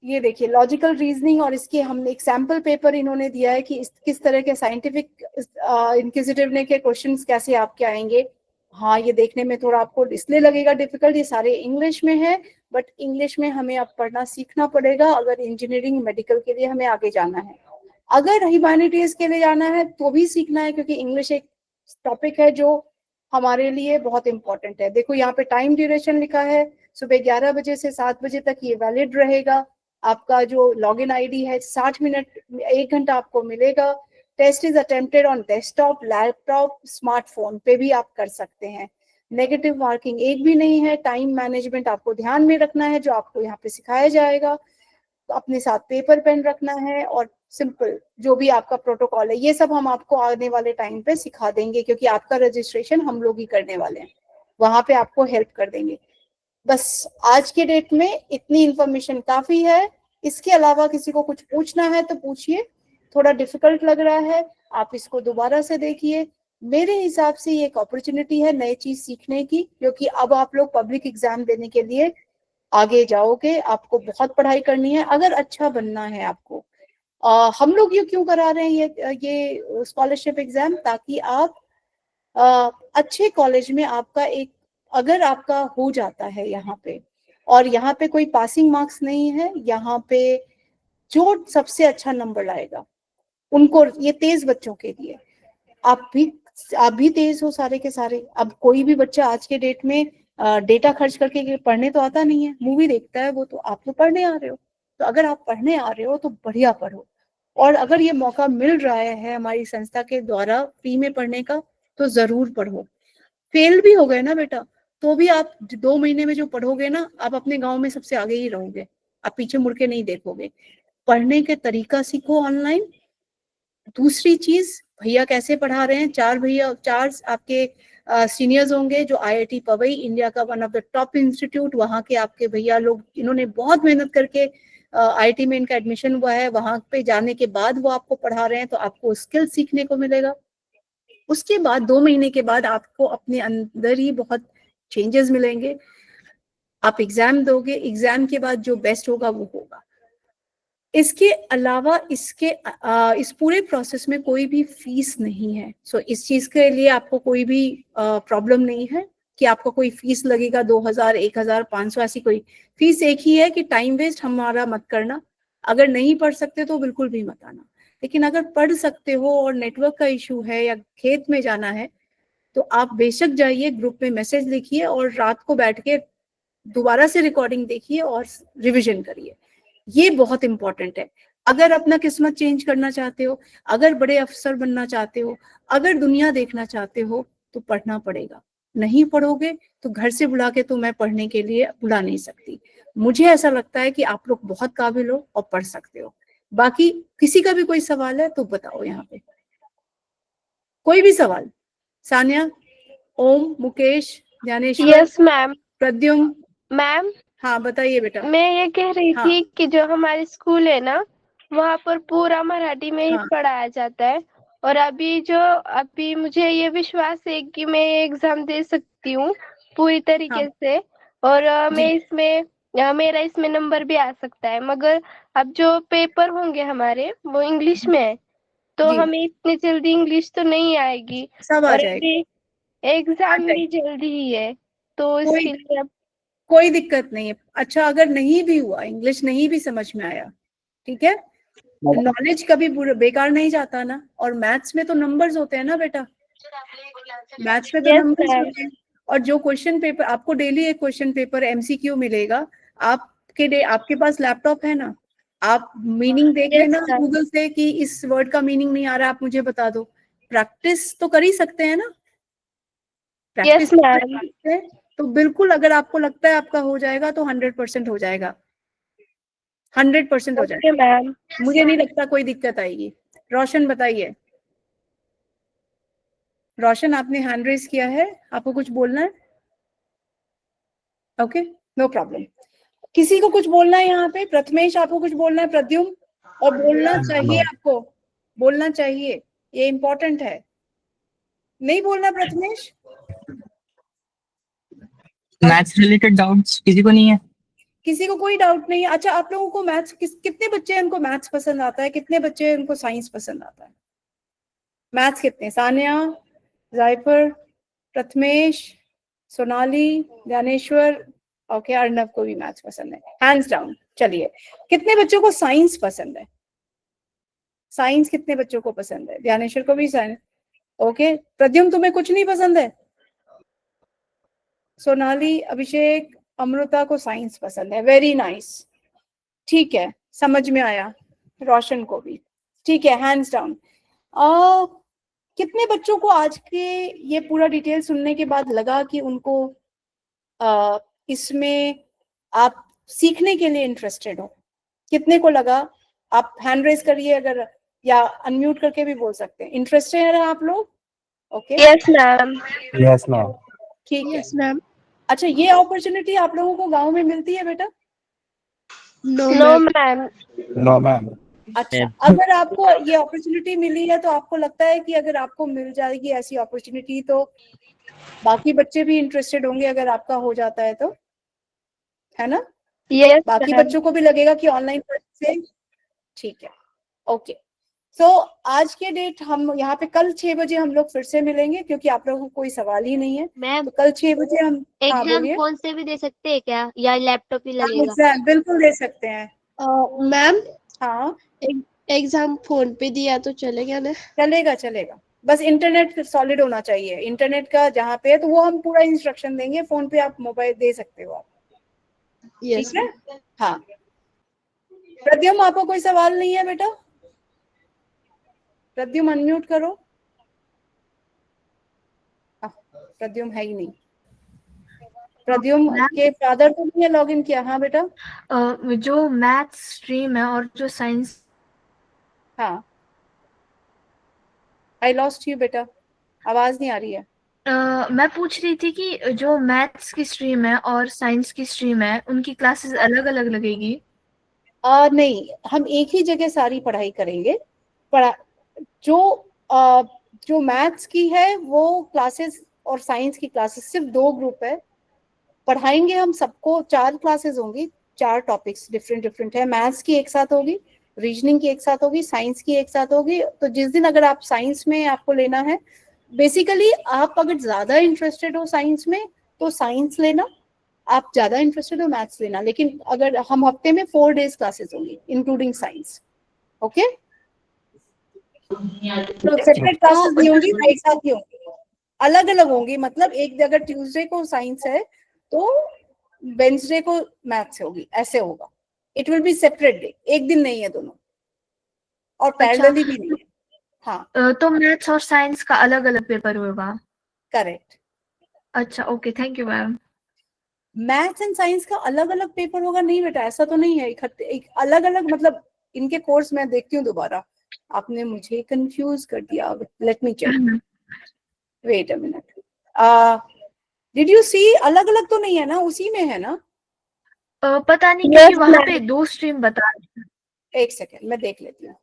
Speaker 1: ये देखिए लॉजिकल रीजनिंग, और इसके हमने एक सैंपल पेपर इन्होंने दिया है कि किस तरह के साइंटिफिक इंक्विजिटिवनेस के क्वेश्चंस कैसे आपके आएंगे। हाँ, ये देखने में थोड़ा आपको इसलिए लगेगा डिफिकल्ट, ये सारे इंग्लिश में है, बट इंग्लिश में हमें अब पढ़ना सीखना पड़ेगा अगर इंजीनियरिंग मेडिकल के लिए हमें आगे जाना है। अगर ह्यूमैनिटीज के लिए जाना है तो भी सीखना है, क्योंकि इंग्लिश एक टॉपिक है जो हमारे लिए बहुत इंपॉर्टेंट है। देखो यहाँ पे टाइम ड्यूरेशन लिखा है, सुबह 11 बजे से 7 बजे तक ये वैलिड रहेगा। आपका जो लॉगिन आईडी है 60 मिनट, 1 घंटा आपको मिलेगा। Test is attempted on desktop, laptop, smartphone पे भी आप कर सकते हैं। नेगेटिव मार्किंग एक भी नहीं है। टाइम मैनेजमेंट आपको ध्यान में रखना है, जो आपको यहाँ पे सिखाया जाएगा। तो अपने साथ पेपर पेन रखना है, और सिंपल जो भी आपका प्रोटोकॉल है ये सब हम आपको आने वाले टाइम पे सिखा देंगे, क्योंकि आपका रजिस्ट्रेशन हम लोग ही करने वाले हैं, वहां पे आपको हेल्प कर देंगे। बस आज के डेट में इतनी इंफॉर्मेशन काफी है। इसके अलावा किसी को कुछ पूछना है तो पूछिए। थोड़ा डिफिकल्ट लग रहा है, आप इसको दोबारा से देखिए। मेरे हिसाब से ये एक अपॉर्चुनिटी है नई चीज सीखने की, क्योंकि अब आप लोग पब्लिक एग्जाम देने के लिए आगे जाओगे। आपको बहुत पढ़ाई करनी है अगर अच्छा बनना है आपको। हम लोग ये क्यों करा रहे हैं ये स्कॉलरशिप एग्जाम, ताकि आप अच्छे कॉलेज में आपका एक, अगर आपका हो जाता है यहाँ पे, और यहाँ पे कोई पासिंग मार्क्स नहीं है, यहाँ पे जो सबसे अच्छा नंबर लाएगा उनको, ये तेज बच्चों के लिए, आप भी तेज हो सारे के सारे। अब कोई भी बच्चा आज के डेट में डेटा खर्च करके पढ़ने तो आता नहीं है, मूवी देखता है वो। तो आप तो पढ़ने आ रहे हो, तो अगर आप पढ़ने आ रहे हो तो बढ़िया पढ़ो। और अगर ये मौका मिल रहा है हमारी संस्था के द्वारा फ्री में पढ़ने का, तो जरूर पढ़ो। फेल भी हो गए ना बेटा, तो भी आप 2 महीने में जो पढ़ोगे ना, आप अपने गांव में सबसे आगे ही रहोगे, आप पीछे मुड़ के नहीं देखोगे। पढ़ने के तरीका सीखो ऑनलाइन। दूसरी चीज, भैया कैसे पढ़ा रहे हैं, 4 आपके सीनियर्स होंगे जो आईआईटी पवई, इंडिया का one of the top institute, वहाँ के आपके भैया लोग, इन्होंने बहुत मेहनत करके आईआईटी में इनका एडमिशन हुआ है। वहां पे जाने के बाद वो आपको पढ़ा रहे हैं, तो आपको स्किल सीखने को मिलेगा। उसके बाद 2 महीने के बाद आपको अपने अंदर ही बहुत चेंजेस मिलेंगे। आप एग्जाम दोगे, एग्जाम के बाद जो बेस्ट होगा वो होगा। इसके अलावा इस पूरे प्रोसेस में कोई भी फीस नहीं है। सो इस चीज के लिए आपको कोई भी प्रॉब्लम नहीं है कि आपको कोई फीस लगेगा 2000, 1000, 500, ऐसी कोई फीस एक ही है कि टाइम वेस्ट हमारा मत करना। अगर नहीं पढ़ सकते तो बिल्कुल भी मत आना, लेकिन अगर पढ़ सकते हो और नेटवर्क का इशू है या खेत में जाना है, तो आप बेशक जाइए, ग्रुप में मैसेज लिखिए और रात को बैठ के दोबारा से रिकॉर्डिंग देखिए और रिविजन करिए। ये बहुत इंपॉर्टेंट है। अगर अपना किस्मत चेंज करना चाहते हो, अगर बड़े अफसर बनना चाहते हो, अगर दुनिया देखना चाहते हो, तो पढ़ना पड़ेगा। नहीं पढ़ोगे तो घर से बुला के तो मैं पढ़ने के लिए बुला नहीं सकती। मुझे ऐसा लगता है कि आप लोग बहुत काबिल हो और पढ़ सकते हो। बाकी किसी का भी कोई सवाल है तो बताओ यहाँ पे, कोई भी सवाल। Sania, Om, Mukesh, Gyaneshwar,
Speaker 4: yes ma'am.
Speaker 1: Pradyumna,
Speaker 4: ma'am,
Speaker 1: हाँ बताइए बेटा।
Speaker 4: मैं ये कह रही
Speaker 1: हाँ
Speaker 4: थी कि जो हमारे स्कूल है ना, वहाँ पर पूरा मराठी में ही
Speaker 1: हाँ
Speaker 4: पढ़ाया जाता है। और अभी मुझे ये विश्वास है कि मैं ये एग्जाम दे सकती हूँ पूरी तरीके
Speaker 1: हाँ
Speaker 4: से। और
Speaker 1: जी
Speaker 4: मेरा इसमें नंबर भी आ सकता है। मगर अब जो पेपर होंगे हमारे वो इंग्लिश में है, तो
Speaker 1: जी,
Speaker 4: हमें इतनी जल्दी इंग्लिश तो नहीं आएगी।
Speaker 1: सब आ
Speaker 4: और
Speaker 1: जाएगा,
Speaker 4: अभी
Speaker 1: आ
Speaker 4: एग्जाम भी
Speaker 1: जाएगी,
Speaker 4: जल्दी ही है, तो
Speaker 1: कोई
Speaker 4: इसके लिए अब
Speaker 1: कोई दिक्कत नहीं है। अच्छा, अगर नहीं भी हुआ, इंग्लिश नहीं भी समझ में आया, ठीक है, नॉलेज कभी बेकार नहीं जाता ना। और मैथ्स में तो नंबर्स होते हैं ना बेटा, मैथ्स में तो
Speaker 4: यस
Speaker 1: नंबर्स
Speaker 4: मैम।
Speaker 1: होते हैं। और जो क्वेश्चन पेपर आपको डेली, एक क्वेश्चन पेपर एमसीक्यू मिलेगा आपके पास लैपटॉप है ना, आप मीनिंग देख
Speaker 4: यस
Speaker 1: लेना
Speaker 4: मैम।
Speaker 1: गूगल से कि इस वर्ड का मीनिंग नहीं आ रहा, आप मुझे बता दो। प्रैक्टिस तो कर ही सकते हैं ना,
Speaker 4: यस
Speaker 1: प्रैक्टिस
Speaker 4: मैम।
Speaker 1: है। तो बिल्कुल, अगर आपको लगता है आपका हो जाएगा तो 100% हो जाएगा, 100% हो
Speaker 4: ओके
Speaker 1: जाएगा।
Speaker 4: मैम।
Speaker 1: मुझे नहीं लगता कोई दिक्कत आएगी। रोशन बताइए। रोशन, आपने हैंड रेज किया है, आपको कुछ बोलना है? Okay, no problem. किसी को कुछ बोलना है यहाँ पे? प्रथमेश, आपको कुछ बोलना है? प्रद्युम्न, और बोलना चाहिए आपको, बोलना चाहिए, ये इंपॉर्टेंट है। नहीं बोलना प्रथमेश?
Speaker 2: मैथ्स रिलेटेड डाउट्स किसी को नहीं है?
Speaker 1: किसी को कोई डाउट नहीं है? अच्छा, आप लोगों को मैथ्स कितने बच्चे हैं उनको मैथ्स पसंद आता है, कितने बच्चे हैं उनको साइंस पसंद आता है? मैथ्स कितने? सानिया, जायफर, प्रथमेश, सोनाली, ज्ञानेश्वर, ओके, अर्नव को भी मैथ्स पसंद है, हैंड्स डाउन। चलिए, कितने बच्चों को साइंस पसंद है? साइंस कितने बच्चों को पसंद है? ज्ञानेश्वर को भी साइंस, ओके। प्रद्युम्न, तुम्हें कुछ नहीं पसंद है? सोनाली, अभिषेक, अमृता को साइंस पसंद है, वेरी नाइस, ठीक है, समझ में आया। रोशन को भी, ठीक है, हैंड्स डाउन। कितने बच्चों को आज के ये पूरा डिटेल सुनने के बाद लगा कि उनको इसमें आप सीखने के लिए इंटरेस्टेड हो? कितने को लगा? आप हैंड रेज करिए, अगर या अनम्यूट करके भी बोल सकते हैं। इंटरेस्टेड है आप लोग? Okay,
Speaker 4: yes ma'am.
Speaker 8: Yes ma'am.
Speaker 1: ठीक है।
Speaker 5: Yes ma'am.
Speaker 1: अच्छा, ये अपॉर्चुनिटी आप लोगों को गांव में मिलती है बेटा?
Speaker 5: No
Speaker 4: no
Speaker 5: ma'am.
Speaker 4: Ma'am.
Speaker 8: No ma'am.
Speaker 1: अच्छा, अगर आपको ये अपॉर्चुनिटी मिली है तो आपको लगता है कि अगर आपको मिल जाएगी ऐसी अपॉर्चुनिटी तो बाकी बच्चे भी इंटरेस्टेड होंगे, अगर आपका हो जाता है तो, है ना?
Speaker 4: यस
Speaker 1: बाकी
Speaker 4: मैम।
Speaker 1: बच्चों को भी लगेगा कि ऑनलाइन से ठीक है। ओके, तो आज के डेट हम यहाँ पे कल 6 बजे हम लोग फिर से मिलेंगे, क्योंकि आप लोगों को कोई सवाल ही नहीं है।
Speaker 5: मैम,
Speaker 1: तो कल 6 बजे हम, हाँ
Speaker 5: एग्जाम
Speaker 1: बोलिए।
Speaker 5: फोन से भी दे सकते हैं क्या, या लैपटॉप ही लगेगा?
Speaker 1: एग्जाम बिल्कुल दे सकते हैं।
Speaker 9: मैम,
Speaker 1: हाँ
Speaker 9: एग्जाम फोन पे दिया तो चलेगा ना?
Speaker 1: चलेगा, चलेगा, बस इंटरनेट सॉलिड होना चाहिए। इंटरनेट का जहाँ पे है तो वो हम पूरा इंस्ट्रक्शन देंगे, फोन पे आप मोबाइल दे सकते हो आप,
Speaker 9: यस।
Speaker 1: ठीक है? हाँ, प्रद्युम आपको कोई सवाल नहीं है बेटा? प्रद्युम अनम्यूट करो। प्रद्युम है ही नहीं। प्रद्युम के फादर को नहीं लॉग इन किया? हाँ बेटा।
Speaker 3: जो मैथ्स स्ट्रीम है और जो साइंस,
Speaker 1: हाँ, आई लॉस्ट यू बेटा, आवाज नहीं आ रही है।
Speaker 3: मैं पूछ रही थी कि जो मैथ्स की स्ट्रीम है और साइंस की स्ट्रीम है, उनकी क्लासेस अलग अलग लगेगी?
Speaker 1: नहीं, हम एक ही जगह सारी पढ़ाई करेंगे। पढ़ा जो मैथ्स की है वो क्लासेस और साइंस की क्लासेस सिर्फ 2 ग्रुप है। पढ़ाएंगे हम सबको, 4 क्लासेस होंगी, 4 टॉपिक्स डिफरेंट डिफरेंट है। मैथ्स की एक साथ होगी, रीजनिंग की एक साथ होगी, साइंस की एक साथ होगी। तो जिस दिन अगर आप साइंस में आपको लेना है, बेसिकली आप अगर ज्यादा इंटरेस्टेड हो साइंस में तो साइंस लेना, आप ज्यादा इंटरेस्टेड हो मैथ्स लेना। लेकिन अगर हम हफ्ते में 4 डेज क्लासेस होंगी इंक्लूडिंग साइंस। ओके, तो सेपरेट क्लासेस नहीं होंगी, एक साथ ही होंगी, अलग अलग होंगी। मतलब एक अगर ट्यूसडे को साइंस है तो वेंसडे को मैथ्स होगी, ऐसे होगा। It will B separate day, एक दिन नहीं है दोनों, और पैरेलली भी नहीं है। हाँ,
Speaker 3: तो मैथ्स और साइंस का अलग अलग पेपर होगा?
Speaker 1: करेक्ट।
Speaker 3: अच्छा, okay, thank you ma'am.
Speaker 1: Maths and science का अलग अलग पेपर होगा? नहीं बेटा, ऐसा तो नहीं है। एक अलग अलग, मतलब इनके कोर्स मैं देखती हूँ दोबारा। आपने मुझे कंफ्यूज कर दिया। Let me check, wait a minute. Did you see? अलग अलग तो नहीं है ना, उसी में है ना?
Speaker 3: पता नहीं, क्योंकि वहां पे 2 स्ट्रीम बता रहे हैं।
Speaker 1: एक सेकेंड, मैं देख लेती हूँ।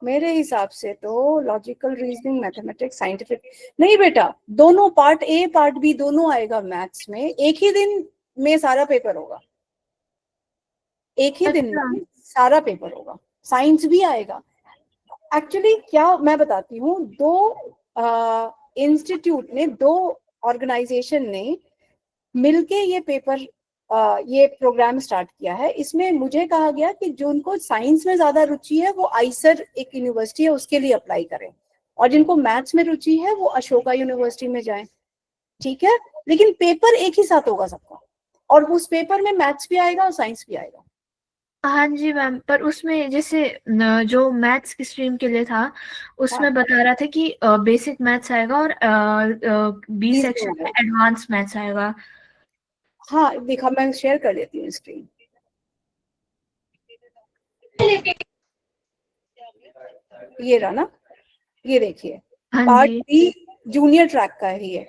Speaker 1: मेरे हिसाब से तो लॉजिकल रीजनिंग, मैथमेटिक्स, साइंटिफिक, नहीं बेटा, दोनों पार्ट ए पार्ट बी दोनों आएगा मैथ्स में। एक ही दिन में सारा पेपर होगा, एक ही दिन में सारा पेपर होगा। साइंस भी आएगा। एक्चुअली क्या मैं बताती हूँ, 2 इंस्टीट्यूट ने, 2 ऑर्गेनाइजेशन ने मिलके ये पेपर, ये प्रोग्राम स्टार्ट किया है। इसमें मुझे कहा गया कि जो उनको साइंस में ज्यादा रुचि है वो आइसर एक यूनिवर्सिटी है उसके लिए अप्लाई करें, और जिनको मैथ्स में रुचि है वो अशोका यूनिवर्सिटी में जाएं। ठीक है, लेकिन पेपर एक ही साथ होगा सबका, और उस पेपर में मैथ्स भी आएगा और साइंस भी आएगा।
Speaker 3: हाँ जी मैम, पर उसमें जैसे जो मैथ्स की स्ट्रीम के लिए था, उसमें बता रहा था कि बेसिक मैथ्स आएगा और बी सेक्शन में एडवांस मैथ्स आएगा।
Speaker 1: हाँ देखा, मैं शेयर कर लेती हूँ स्क्रीन। ये रहा ना, ये देखिए, पार्ट बी जूनियर ट्रैक का है ये।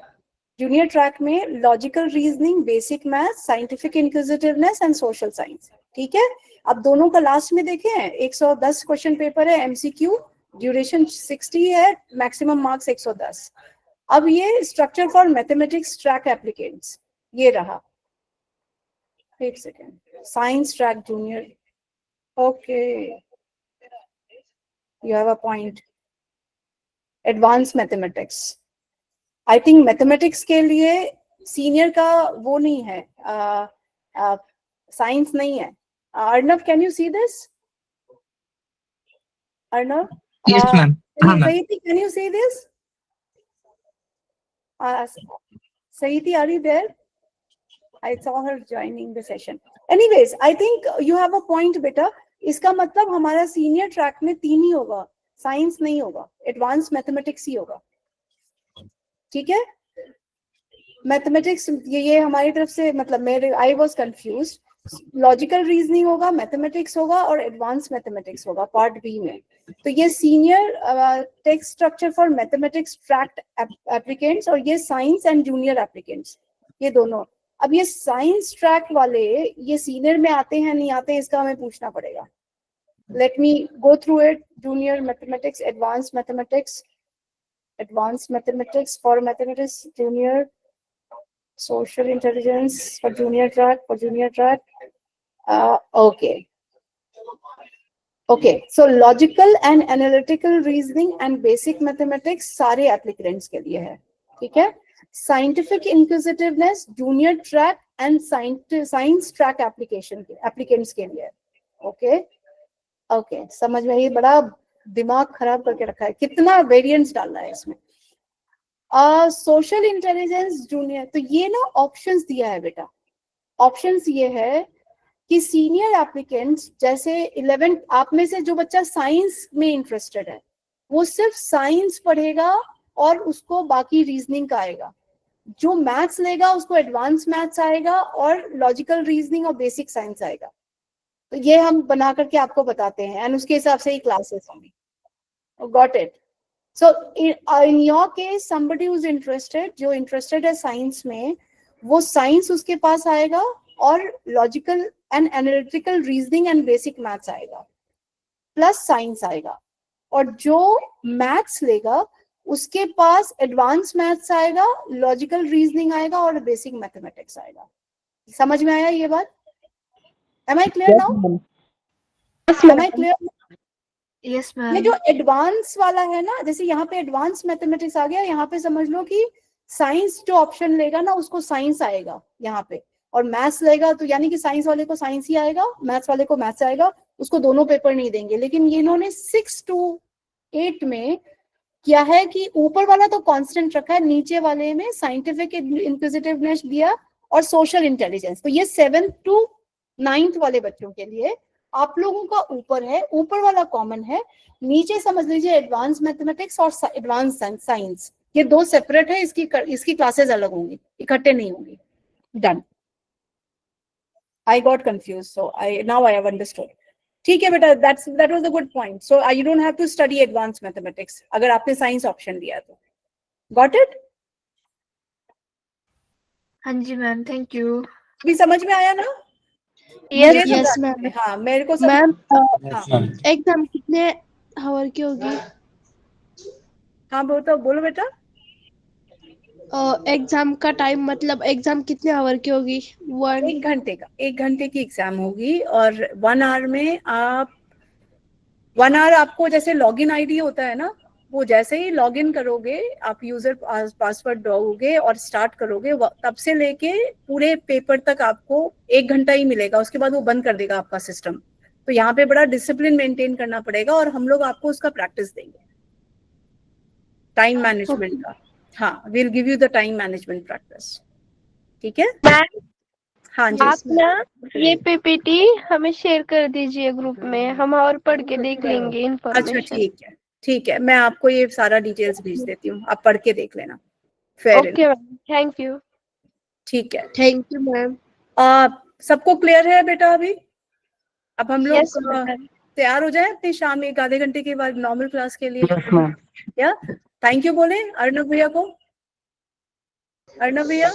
Speaker 1: जूनियर ट्रैक में logical reasoning, basic maths, scientific inquisitiveness and social science. ठीक है, अब दोनों का लास्ट में देखें, 110 क्वेश्चन पेपर है, एमसीक्यू, ड्यूरेशन 60 है, मैक्सिमम मार्क्स 110। अब ये structure for mathematics track applicants, ये रहा। एक second, science track junior, okay, you have a point. Advance mathematics, I think mathematics के लिए सीनियर का वो नहीं है, साइंस नहीं है। Arnav, can you see this? Arnav,
Speaker 2: yes ma'am. हाँ ma'am.
Speaker 1: Saiti, can you see this? Saiti, are you there? I saw her joining the session. Anyways, I think you have a point बेटा। इसका मतलब हमारा सीनियर ट्रैक में 3 ही होगा, साइंस नहीं होगा, एडवांस मैथमेटिक्स ही होगा, ठीक है। मैथमेटिक्स ये हमारी तरफ से, मतलब मेरे I was confuse, logical reasoning होगा, मैथमेटिक्स होगा और एडवांस मैथमेटिक्स होगा पार्ट बी में। तो ये senior text structure for mathematics tract applicants और ये साइंस एंड जूनियर एप्लीकेंट्स, ये दोनों। अब ये साइंस ट्रैक वाले ये सीनियर में आते हैं नहीं आते हैं, इसका हमें पूछना पड़ेगा। Let me go through it. Junior mathematics, advance mathematics, advanced mathematics for mathematics junior, social intelligence for junior track, okay, so logical and analytical reasoning and basic mathematics सारे applicants के लिए है, ठीक है। scientific inquisitiveness junior track and science track applicants के लिए, okay, समझ में, ये बड़ा दिमाग खराब करके रखा है, कितना वेरिएंट्स डालना है इसमें। सोशल इंटेलिजेंस जूनियर, तो ये ना ऑप्शंस दिया है बेटा। ऑप्शंस ये है कि सीनियर एप्लीकेंट्स, जैसे 11 आप में से जो बच्चा साइंस में इंटरेस्टेड है वो सिर्फ साइंस पढ़ेगा और उसको बाकी रीजनिंग का आएगा। जो मैथ्स लेगा उसको एडवांस मैथ्स आएगा और लॉजिकल रीजनिंग और बेसिक साइंस आएगा। तो ये हम बना करके आपको बताते हैं एंड उसके हिसाब से ही क्लासेस होंगी। Got it. So in your case somebody who's interested, जो इंटरेस्टेड है साइंस में, वो साइंस उसके पास आएगा और logical and analytical reasoning and basic maths आएगा प्लस साइंस आएगा। और जो मैथ्स लेगा उसके पास एडवांस मैथ्स आएगा, लॉजिकल रीजनिंग आएगा और बेसिक मैथमेटिक्स आएगा। समझ में आया ये बात? Am I clear now? Am I clear?
Speaker 3: Yes, ma'am.
Speaker 1: ये जो एडवांस वाला है ना, जैसे यहाँ पे एडवांस मैथमेटिक्स आ गया, यहाँ पे समझ लो कि साइंस जो ऑप्शन लेगा ना उसको साइंस आएगा यहाँ पे, और मैथ्स लेगा तो यानी कि साइंस वाले को साइंस ही आएगा, मैथ्स वाले को मैथ्स आएगा, उसको दोनों पेपर नहीं देंगे। लेकिन ये इन्होंने 6 to 8 में क्या है कि ऊपर वाला तो कांस्टेंट रखा है, नीचे वाले में साइंटिफिक इंक्विजिटिवनेस दिया और सोशल इंटेलिजेंस। तो ये 7th to 9th वाले बच्चों के लिए आप लोगों का ऊपर है, ऊपर वाला कॉमन है, नीचे समझ लीजिए एडवांस मैथमेटिक्स और एडवांस साइंस, ये दो सेपरेट है, इसकी क्लासेस अलग होंगी, इकट्ठे नहीं होंगी। Done. I got confuse, so now I have understood. ठीक है बेटा, that was a good point. So you don't have to study advanced mathematics अगर आपने साइंस ऑप्शन दिया तो। Got it?
Speaker 3: हाँ जी मैम, थैंक यू।
Speaker 1: अभी समझ में आया ना?
Speaker 9: Yes, ma'am.
Speaker 1: हाँ, मेरे को
Speaker 9: मैम
Speaker 8: Yes, ma'am.
Speaker 9: एग्जाम कितने आवर की होगी?
Speaker 1: हाँ बोलो बेटा।
Speaker 9: एग्जाम का टाइम, मतलब एग्जाम कितने आवर की होगी?
Speaker 1: 1 घंटे की एग्जाम होगी और 1 आवर में आप 1 आवर आपको जैसे लॉगिन आईडी होता है ना, वो जैसे ही लॉगिन करोगे आप यूजर पासवर्ड दोगे और स्टार्ट करोगे, तब से लेके पूरे पेपर तक आपको 1 घंटा ही मिलेगा, उसके बाद वो बंद कर देगा आपका सिस्टम। तो यहाँ पे बड़ा डिसिप्लिन मेंटेन करना पड़ेगा और हम लोग आपको उसका प्रैक्टिस देंगे, टाइम मैनेजमेंट का। हाँ, will give you the time management practice. ठीक है
Speaker 4: मैम,
Speaker 1: हाँ जी।
Speaker 4: आप ना ये पीपीटी हमें शेयर कर दीजिए ग्रुप में, हम और पढ़ के देख लेंगे
Speaker 1: अच्छा
Speaker 4: इन्फॉर्मेशन।
Speaker 1: ठीक है, मैं आपको ये सारा डिटेल्स भेज देती हूँ, आप पढ़ के देख लेना। Fair
Speaker 4: okay ma'am, thank you.
Speaker 1: ठीक है।
Speaker 9: Thank you ma'am.
Speaker 1: सबको क्लियर है बेटा? अभी अब हम लोग
Speaker 4: Yes, ma'am.
Speaker 1: तैयार हो जाए अपनी शाम में 1 आधे घंटे के बाद नॉर्मल क्लास के लिए।
Speaker 8: Yes, ma'am.
Speaker 1: या थैंक यू बोले अर्णव भैया को। अर्णव भैया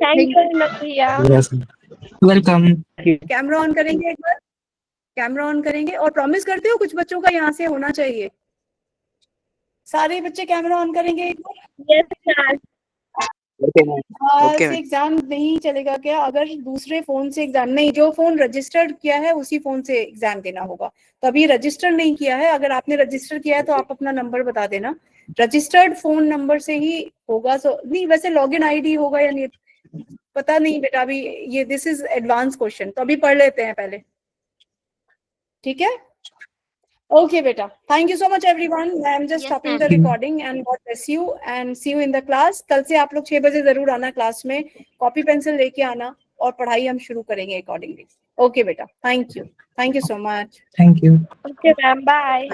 Speaker 4: थैंक यू भैया।
Speaker 8: Yes, ma'am.
Speaker 2: Welcome.
Speaker 1: Camera on करेंगे एक बार, कैमरा ऑन करेंगे और प्रॉमिस करते हो कुछ बच्चों का यहाँ से होना चाहिए, सारे बच्चे कैमरा ऑन करेंगे एक बार।
Speaker 4: Yes ma'am.
Speaker 7: Okay, ma'am.
Speaker 1: Exam नहीं चलेगा क्या? अगर दूसरे फोन से एग्जाम नहीं, जो फोन रजिस्टर्ड किया है उसी फोन से एग्जाम देना होगा। तो अभी रजिस्टर नहीं किया है, अगर आपने रजिस्टर किया है तो आप अपना नंबर बता देना, रजिस्टर्ड फोन नंबर से ही होगा। सो नहीं, वैसे लॉगिन आईडी होगा या नहीं पता नहीं बेटा, अभी ये दिस इज एडवांस क्वेश्चन, तो अभी पढ़ लेते हैं पहले। ठीक है, ओके बेटा, thank you so much everyone. I am just stopping the recording and God bless you and see you in the class. कल से आप लोग 6 बजे जरूर आना क्लास में, कॉपी पेंसिल लेके आना और पढ़ाई हम शुरू करेंगे अकॉर्डिंगली। ओके बेटा, thank you so much.
Speaker 2: Thank you.
Speaker 4: Okay ma'am, bye.